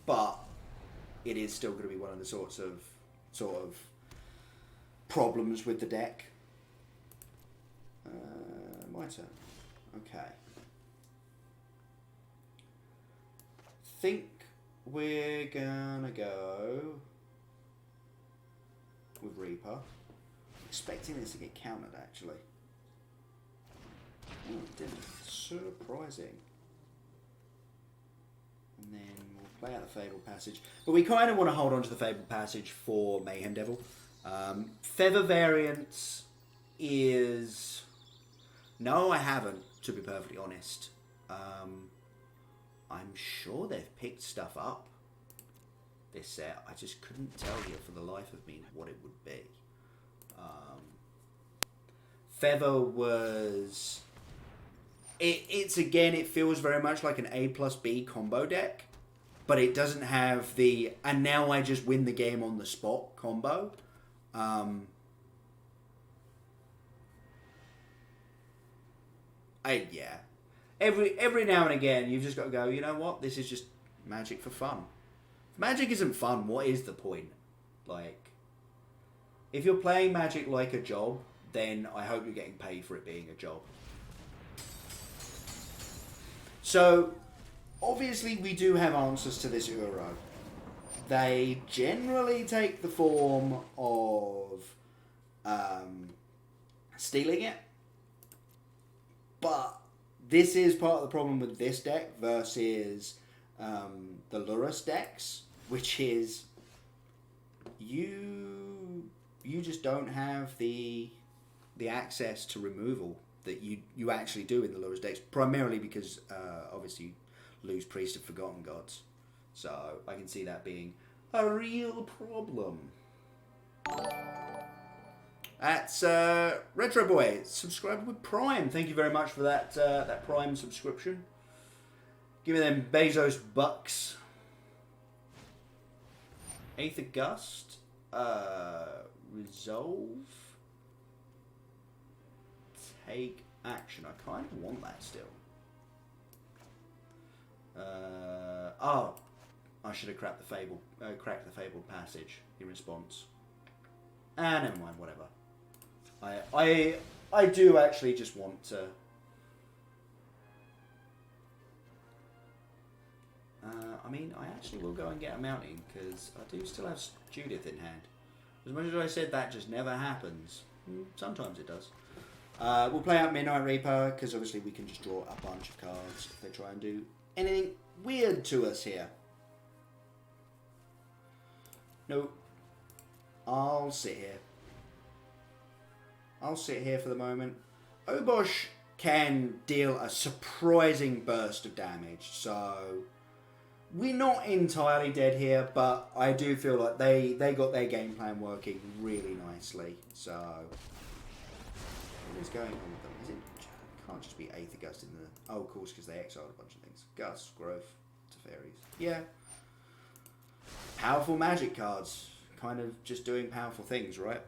But it is still going to be one of the sort of problems with the deck. My turn. Okay. Think we're gonna go with Reaper. Expecting this to get countered, actually. Oh, it didn't. Surprising. And then we'll play out the Fabled Passage. But we kind of want to hold on to the Fabled Passage for Mayhem Devil. Feather variants is... No, I haven't, to be perfectly honest. I'm sure they've picked stuff up this set. I just couldn't tell you for the life of me what it would be. Feather was... It's again, it feels very much like an A plus B combo deck, but it doesn't have the, and now I just win the game on the spot combo. Yeah. Every now and again, you've just got to go, you know what? This is just Magic for fun. If Magic isn't fun, what is the point? Like, if you're playing Magic like a job, then I hope you're getting paid for it being a job. So, obviously we do have answers to this Uro. They generally take the form of stealing it. But this is part of the problem with this deck versus the Lurrus decks, which is you just don't have the access to removal that you actually do in the Lurrus decks, primarily because obviously you lose Priest of Forgotten Gods. So I can see that being a real problem. That's Retro Boy, subscribed with Prime. Thank you very much for that Prime subscription. Give me them Bezos bucks. Aether Gust, Resolve, take action. I kind of want that still. Oh, I should have cracked the Fabled Passage in response. Never mind, whatever. I do actually just want to... I mean, I actually will go and get a mounting, because I do still have Judith in hand. As much as I said that just never happens, sometimes it does. We'll play out Midnight Reaper, because obviously we can just draw a bunch of cards if they try and do anything weird to us here. No. I'll sit here. I'll sit here for the moment. Obosh can deal a surprising burst of damage, so we're not entirely dead here, but I do feel like they got their game plan working really nicely. So, what is going on with them? Is it can't just be Aether Gust in the... Oh, of course, because they exiled a bunch of things. Gust, Growth, Teferis. Yeah. Powerful magic cards. Kind of just doing powerful things, right?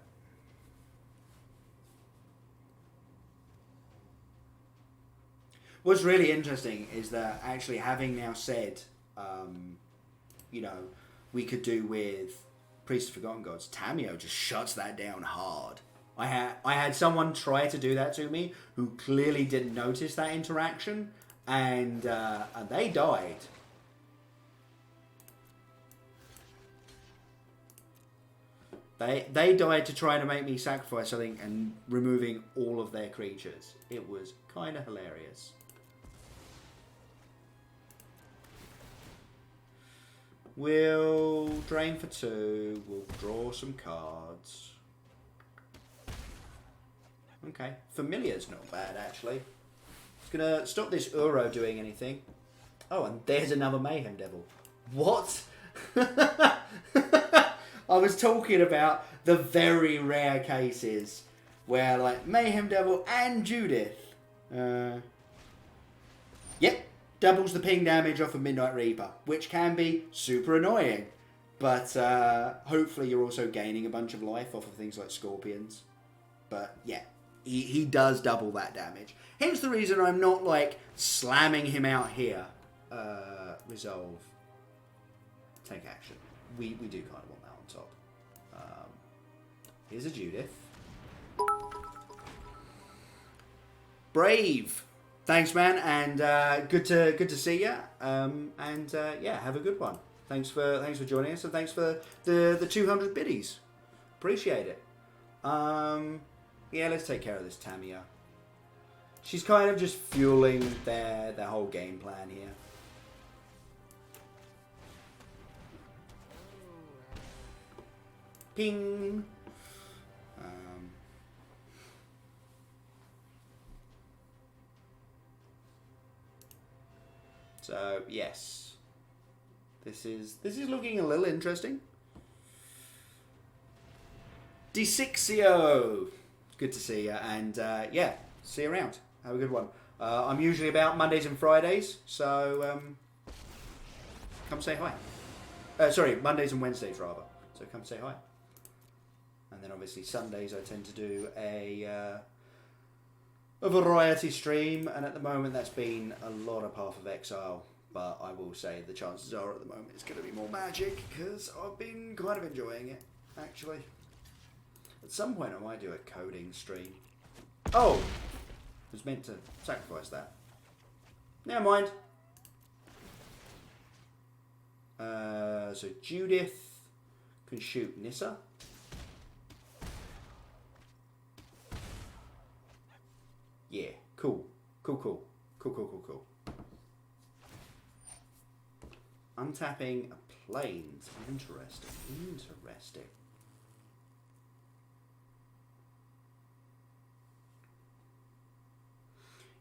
What's really interesting is that actually having now said, you know, we could do with Priest of Forgotten Gods, Tamiyo just shuts that down hard. I had someone try to do that to me who clearly didn't notice that interaction, and they died. They died to try to make me sacrifice something and removing all of their creatures. It was kind of hilarious. We'll drain for 2. We'll draw some cards. Okay, Familiar's not bad actually. It's gonna stop this Uro doing anything. Oh, and there's another Mayhem Devil. What? I was talking about the very rare cases where like Mayhem Devil and Judith. Yep, doubles the ping damage off of Midnight Reaper, which can be super annoying. But hopefully you're also gaining a bunch of life off of things like Scorpions. But yeah, he does double that damage. Hence the reason I'm not like slamming him out here. Resolve. Take action. We do kind of want that on top. Here's a Judith. Brave. Thanks, man, and good to see you. Yeah, have a good one. Thanks for joining us, and thanks for the 200 biddies. Appreciate it. Yeah, let's take care of this Tamiyo. She's kind of just fueling their whole game plan here. Ping. So yes, this is looking a little interesting. Desixio, good to see you, and yeah, see you around. Have a good one. I'm usually about Mondays and Fridays, so come say hi. Sorry, Mondays and Wednesdays rather. So come say hi. And then obviously Sundays I tend to do a variety stream, and at the moment that's been a lot of Path of Exile, but I will say the chances are at the moment it's going to be more Magic, because I've been kind of enjoying it, actually. At some point I might do a coding stream. Oh! I was meant to sacrifice that. Never mind. So Judith can shoot Nissa. Yeah, cool. Cool. Untapping planes. Interesting.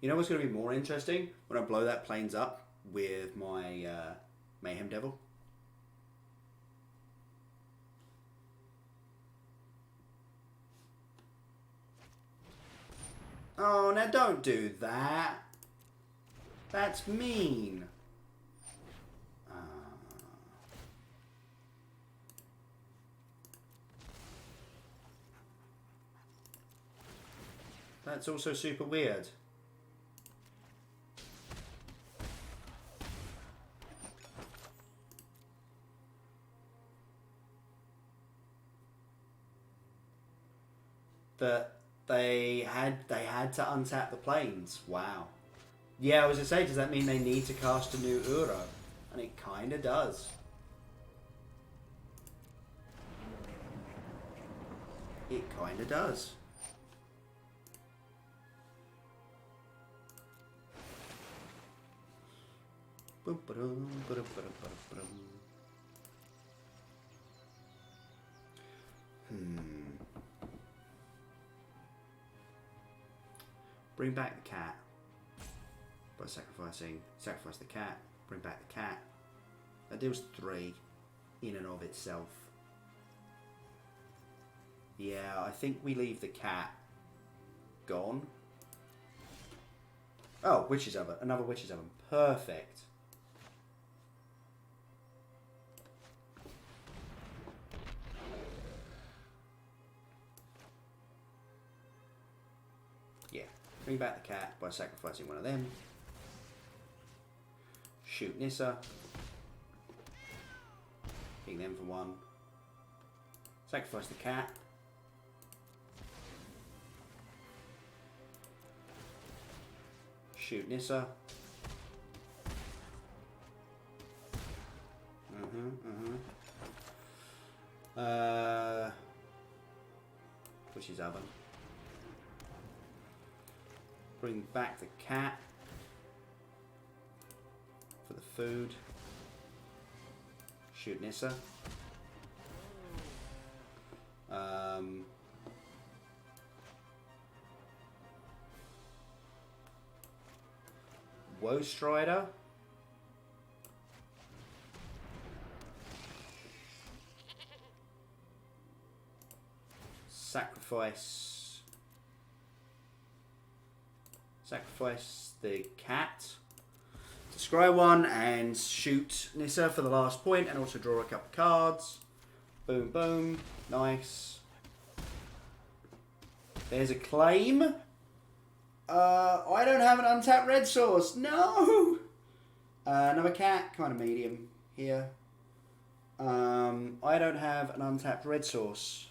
You know what's going to be more interesting? When I blow that planes up with my Mayhem Devil. Oh, now don't do that. That's mean. That's also super weird. That they had to untap the planes. Wow. Yeah, I was gonna say, does that mean they need to cast a new Uro? And it kinda does. It kinda does. Bring back the cat by sacrifice the cat. Bring back the cat. That deals 3 in and of itself. Yeah, I think we leave the cat gone. Oh, Witch's Oven. Another Witch's Oven. Perfect. Yeah. Bring back the cat by sacrificing one of them. Shoot Nissa. Ping them for 1. Sacrifice the cat. Shoot Nissa. Witch's Oven. Bring back the cat for the food. Shoot Nissa. Woe Strider. Sacrifice the cat. To scry 1 and shoot Nissa for the last point, and also draw a couple of cards. Boom, boom. Nice. There's a claim. I don't have an untapped red source. No! Another cat, kind of medium here. I don't have an untapped red source.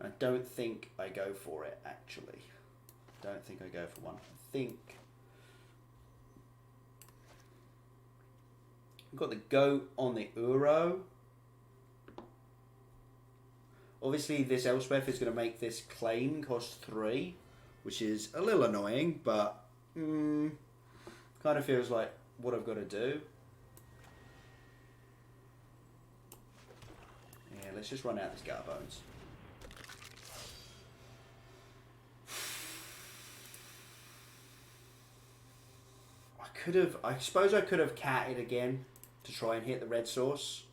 I don't think I go for it, actually. Don't think I go for one. I think I've got the goat on the Uro. Obviously, this Elspeth is going to make this claim cost 3, which is a little annoying, but kind of feels like what I've got to do. Yeah, let's just run out this Garbones. I suppose I could have catted again to try and hit the red source.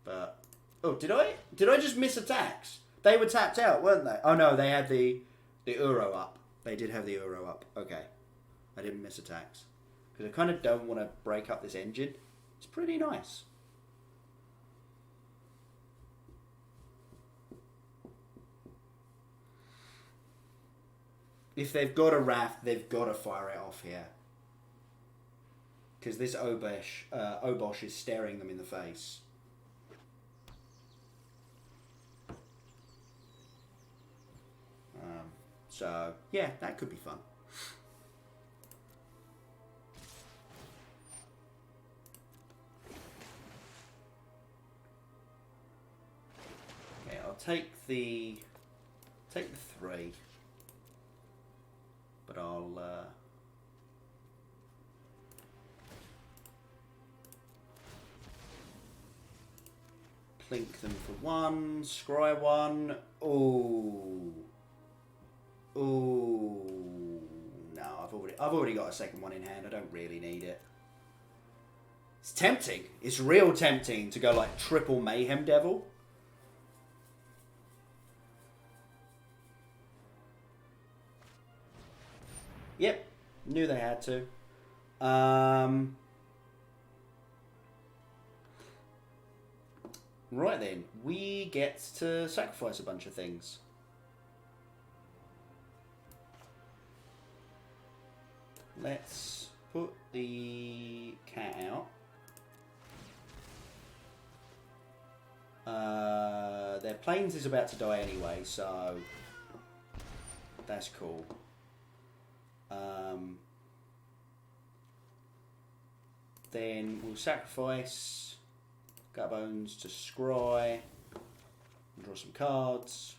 But oh, did I just miss attacks? They were tapped out, weren't they? Oh no, they had the Uro up. They did have the Uro up. Okay. I didn't miss attacks. Because I kind of don't want to break up this engine. It's pretty nice. If they've got a raft, they've got to fire it off here. Because this Obosh is staring them in the face. So, yeah, that could be fun. Okay, I'll take the 3. But I'll plink them for 1, scry 1. Ooh. Ooh. No, I've already got a second one in hand. I don't really need it. It's tempting. It's real tempting to go like triple Mayhem Devil. Yep, knew they had to. Right then, we get to sacrifice a bunch of things. Let's put the cat out. Their planes is about to die anyway, so that's cool. Then we'll sacrifice Garbones to scry, and draw some cards.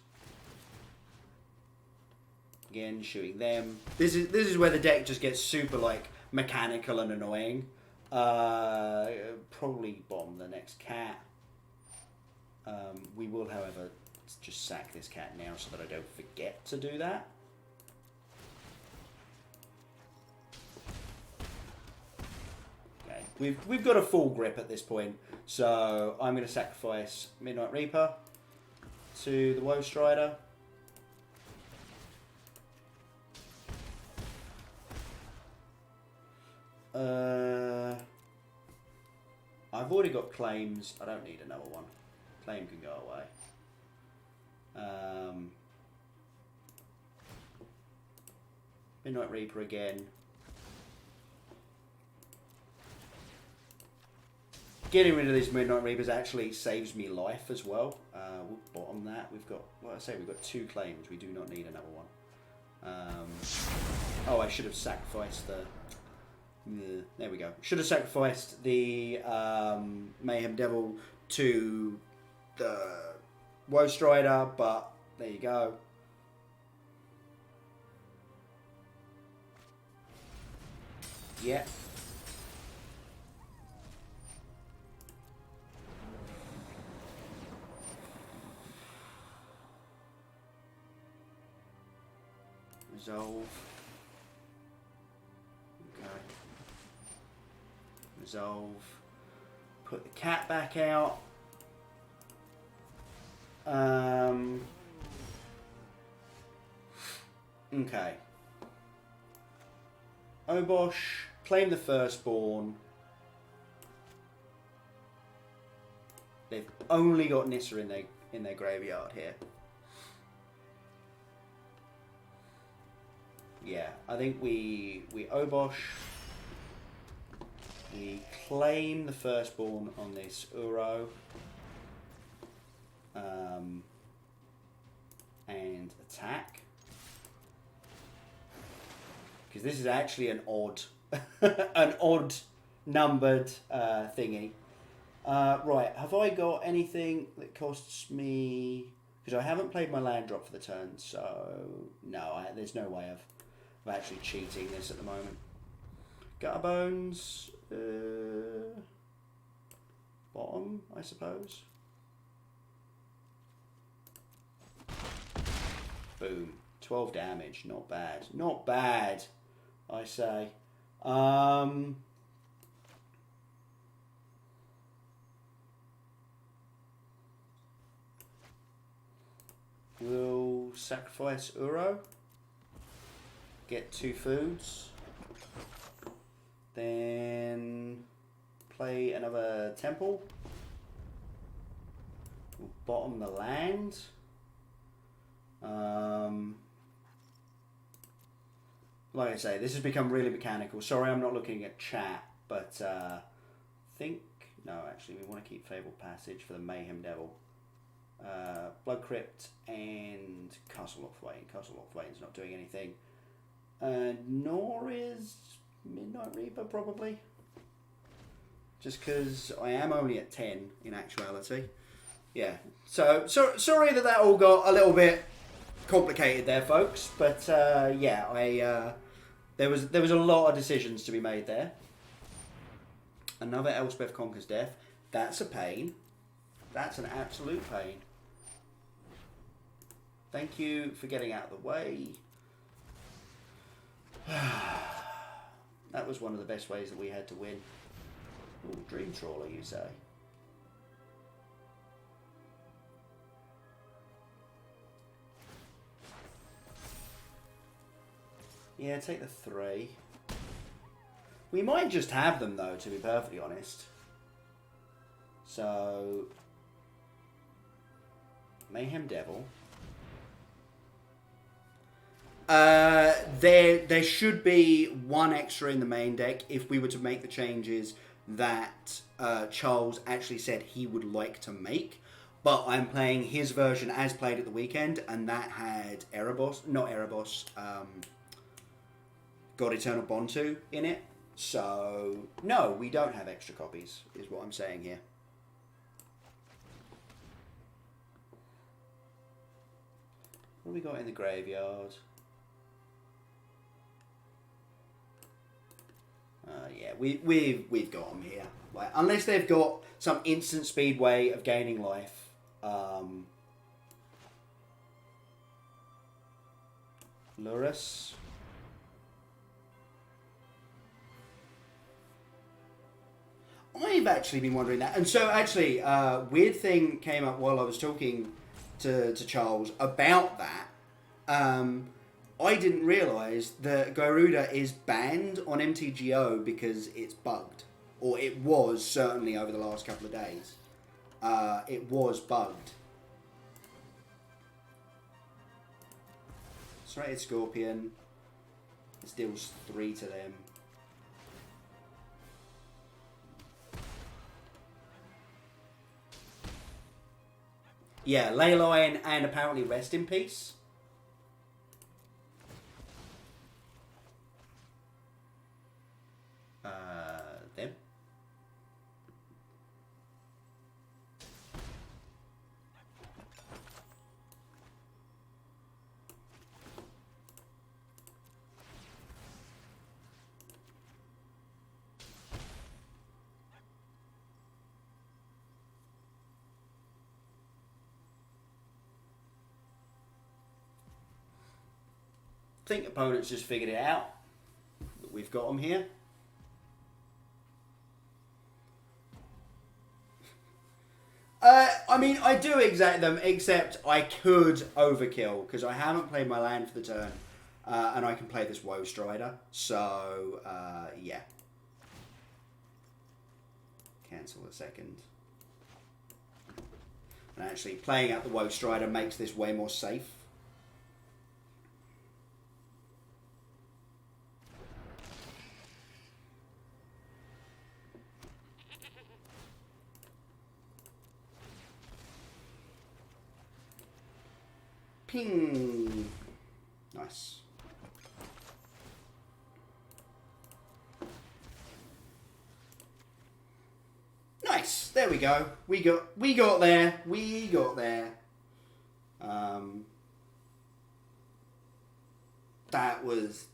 Again, shooting them. This is where the deck just gets super like mechanical and annoying. Probably bomb the next cat. We will, however, just sack this cat now so that I don't forget to do that. Okay, we've got a full grip at this point, so I'm going to sacrifice Midnight Reaper to the Woe Strider. I've already got claims. I don't need another one. Claim can go away. Midnight Reaper again. Getting rid of these Midnight Reapers actually saves me life as well. We'll bottom that. We've got, like I say, we've got 2 claims. We do not need another one. Oh, I should have sacrificed the... there we go. Should have sacrificed the Mayhem Devil to the Woe Strider, but there you go. Yeah. Resolve. Okay. Resolve. Put the cat back out. Okay. Obosh, claim the firstborn. They've only got Nissa in their graveyard here. Yeah, I think we Obosh. We claim the firstborn on this Uro. And attack. Because this is actually an odd, an odd numbered thingy. Right, have I got anything that costs me? Because I haven't played my land drop for the turn, so no, there's no way of actually cheating this at the moment. Gutter Bones, bottom, I suppose. Boom, 12 damage, not bad, not bad, I say. We'll sacrifice Uro. Get 2 foods. Then play another temple. We'll bottom the land. Like I say, this has become really mechanical. Sorry, I'm not looking at chat, but no, actually, we want to keep Fabled Passage for the Mayhem Devil. Blood Crypt and Castle Lochthwaite. Castle Lochthwaite's not doing anything. Nor is Midnight Reaper, probably. Just because I am only at 10 in actuality. Yeah. So sorry that all got a little bit complicated there, folks. But yeah, there was a lot of decisions to be made there. Another Elspeth Conquers Death. That's a pain. That's an absolute pain. Thank you for getting out of the way. That was one of the best ways that we had to win. Ooh, Dream Trawler, you say? Yeah, take the 3. We might just have them, though, to be perfectly honest. So, Mayhem Devil. There should be 1 extra in the main deck if we were to make the changes that Charles actually said he would like to make. But I'm playing his version as played at the weekend, and that had God Eternal Bontu in it. So, no, we don't have extra copies, is what I'm saying here. What have we got in the graveyard? Yeah, we've got them here. Like, unless they've got some instant speed way of gaining life, Lurus. I've actually been wondering that. And so actually, weird thing came up while I was talking to Charles about that. I didn't realise that Garuda is banned on MTGO because it's bugged. Or it was, certainly over the last couple of days. It was bugged. Serrated Scorpion. This deals 3 to them. Yeah, Leyline and apparently Rest in Peace. Them. I think opponents just figured it out that we've got them here. I mean, I do exact them, except I could overkill because I haven't played my land for the turn, and I can play this Woe Strider. So yeah, cancel a second. And actually, playing out the Woe Strider makes this way more safe. Ping. Nice. Nice. There we go. We got there. We got there. That was,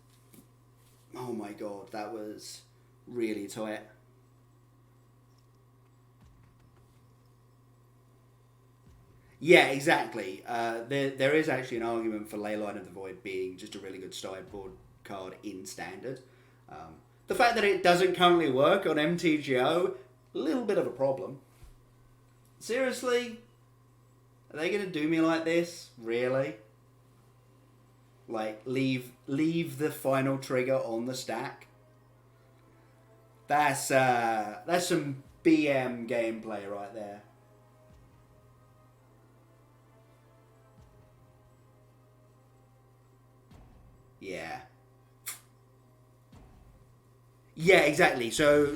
oh my god, that was really tight. Yeah, exactly. There is actually an argument for Leyline of the Void being just a really good sideboard card in Standard. The fact that it doesn't currently work on MTGO, a little bit of a problem. Seriously? Are they going to do me like this? Really? Like, leave the final trigger on the stack? That's some BM gameplay right there. Yeah. Yeah, exactly. So,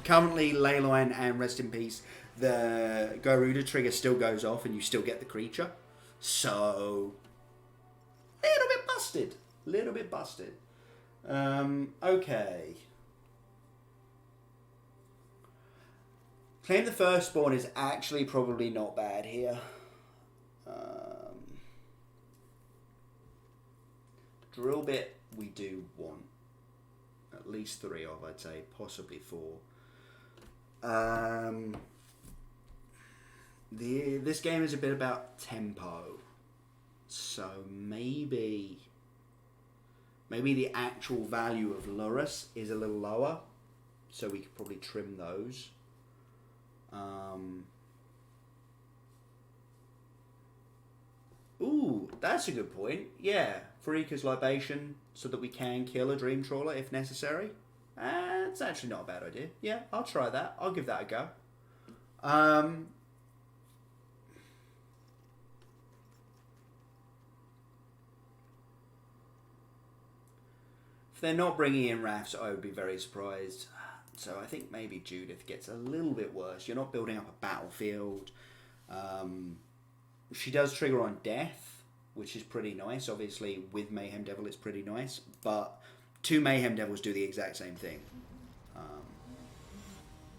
currently, Leyline and Rest in Peace, the Garuda trigger still goes off and you still get the creature. So, little bit busted. Little bit busted. Okay. Claim the Firstborn is actually probably not bad here. Drill bit we do want. At least 3 of, I'd say. Possibly 4. This game is a bit about tempo. So maybe the actual value of Lurus is a little lower. So we could probably trim those. Ooh, that's a good point. Yeah, Farika's Libation, so that we can kill a Dream Trawler if necessary. It's actually not a bad idea. Yeah, I'll try that. I'll give that a go. If they're not bringing in Rafts, I would be very surprised. So I think maybe Judith gets a little bit worse. You're not building up a battlefield. She does trigger on death, which is pretty nice. Obviously, with Mayhem Devil, it's pretty nice. But 2 Mayhem Devils do the exact same thing.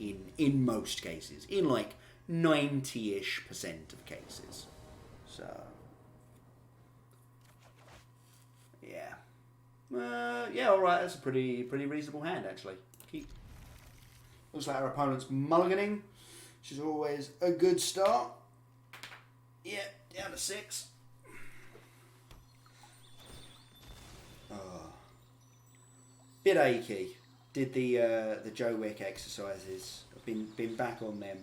In most cases. In like 90-ish% of cases. So, yeah. Yeah, alright. That's a pretty reasonable hand, actually. Looks like our opponent's mulliganing, which is always a good start. Yeah, down to 6. Oh. Bit achy. Did the Joe Wick exercises. I've been back on them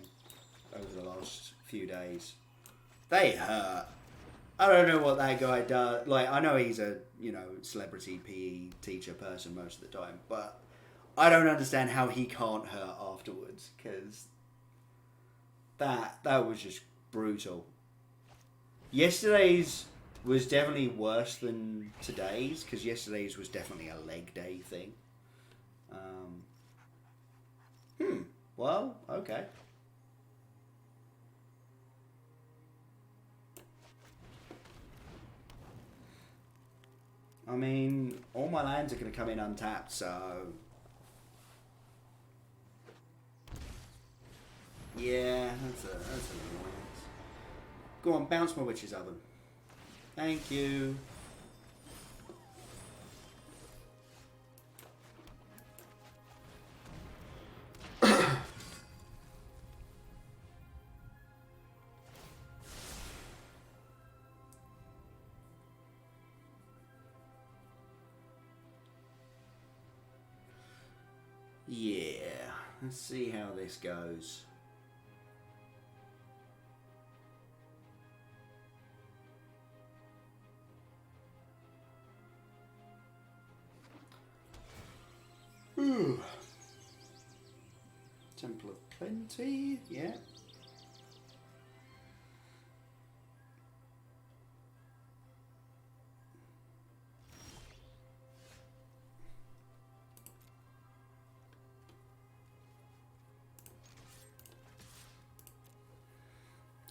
over the last few days. They hurt. I don't know what that guy does. Like, I know he's a, celebrity PE teacher person most of the time, but I don't understand how he can't hurt afterwards, because that was just brutal. Yesterday's was definitely worse than today's, because yesterday's was definitely a leg day thing. Well, okay. I mean, all my lands are going to come in untapped, so... Yeah, that's an annoyance. Go on, bounce my witch's oven. Thank you. Yeah, let's see how this goes. Ooh. Temple of Plenty, yeah.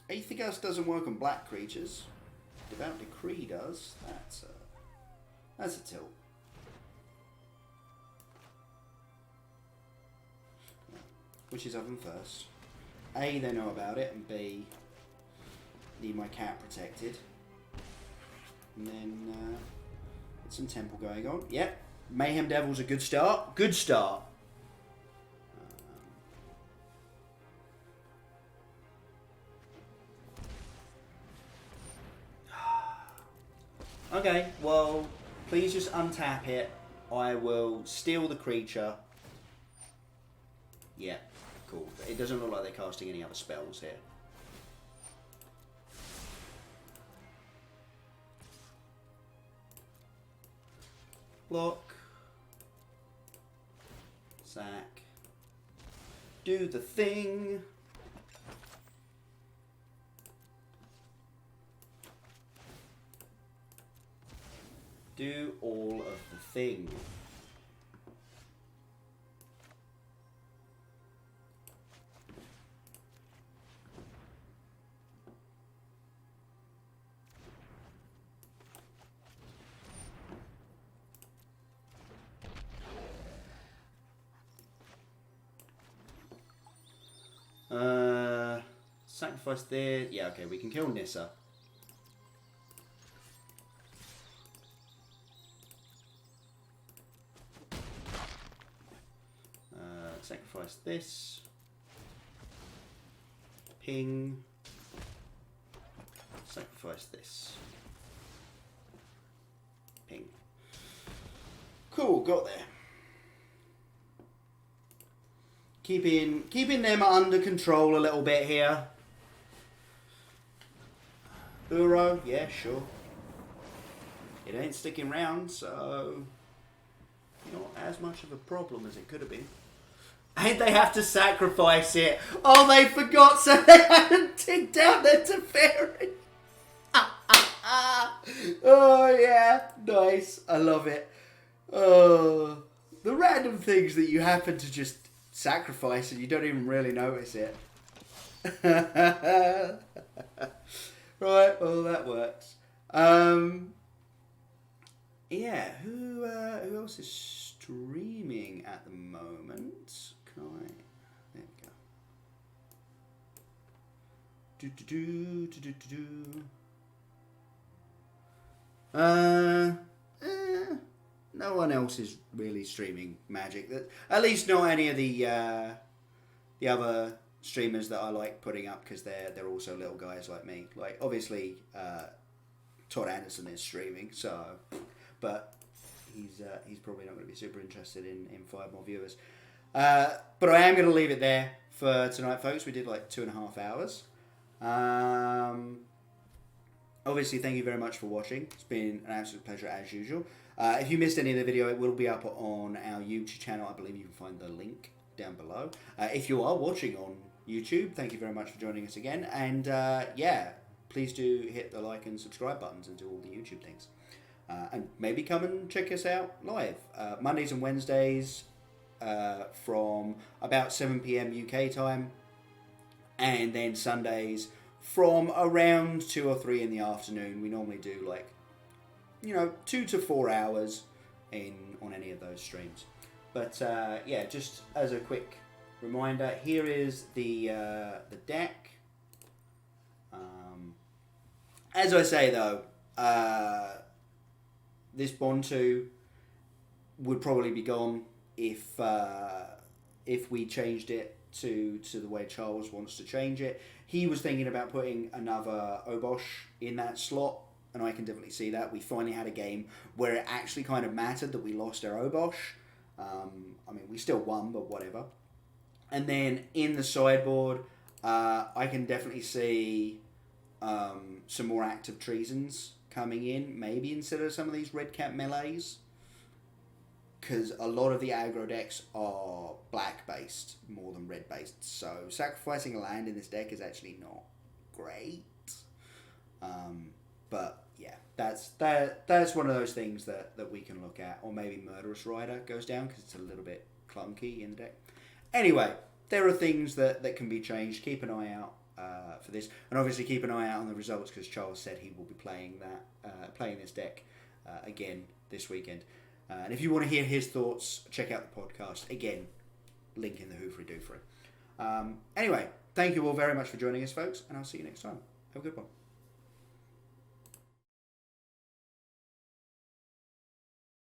Aethergust doesn't work on black creatures. Devout Decree does. That's a tilt. Witch's Oven first. A, they know about it, and B, need my cat protected. And then get some temple going on. Yep, Mayhem Devil's a good start. Good start. Okay, well, please just untap it. I will steal the creature. Yeah, cool. It doesn't look like they're casting any other spells here. Block. Sack. Do the thing. Do all of the thing. Sacrifice there. Yeah, okay, we can kill Nissa. Sacrifice this. Ping. Sacrifice this. Ping. Cool, got there. Keeping them under control a little bit here. Uro, yeah, sure. It ain't sticking round, so not as much of a problem as it could have been. And they have to sacrifice it. Oh, they forgot, so they hadn't ticked down their Teferi. Oh, yeah. Nice. I love it. Oh, the random things that you happen to just sacrifice and you don't even really notice it. Right, well, that works. Yeah, who else is streaming at the moment? Can I... There we go. No one else is really streaming Magic. At least not any of the other streamers that I like putting up because they're also little guys like me. Like obviously, Todd Anderson is streaming, so but he's probably not going to be super interested in 5 more viewers. But I am going to leave it there for tonight, folks. We did like 2.5 hours. Obviously, thank you very much for watching. It's been an absolute pleasure as usual. If you missed any of the video, it will be up on our YouTube channel. I believe you can find the link down below. If you are watching on YouTube, thank you very much for joining us again. And yeah, please do hit the like and subscribe buttons and do all the YouTube things. And maybe come and check us out live. Mondays and Wednesdays from about 7 p.m. UK time. And then Sundays from around 2 or 3 in the afternoon. We normally do like, 2 to 4 hours on any of those streams. But yeah, just as a quick reminder, here is the deck. As I say though, this Bontu would probably be gone if we changed it to the way Charles wants to change it. He was thinking about putting another Obosh in that slot, and I can definitely see that. We finally had a game where it actually kind of mattered that we lost our Obosh. I mean, we still won, but whatever. And then in the sideboard, I can definitely see some more active treasons coming in, maybe instead of some of these red cap melees. Because a lot of the aggro decks are black based more than red based, so sacrificing a land in this deck is actually not great. But yeah, that's one of those things that we can look at. Or maybe Murderous Rider goes down because it's a little bit clunky in the deck. Anyway, there are things that can be changed. Keep an eye out for this, and obviously keep an eye out on the results because Charles said he will be playing this deck again this weekend. And if you want to hear his thoughts, check out the podcast. Again, link in the Hoofry Doofry. Anyway, thank you all very much for joining us, folks, and I'll see you next time. Have a good one.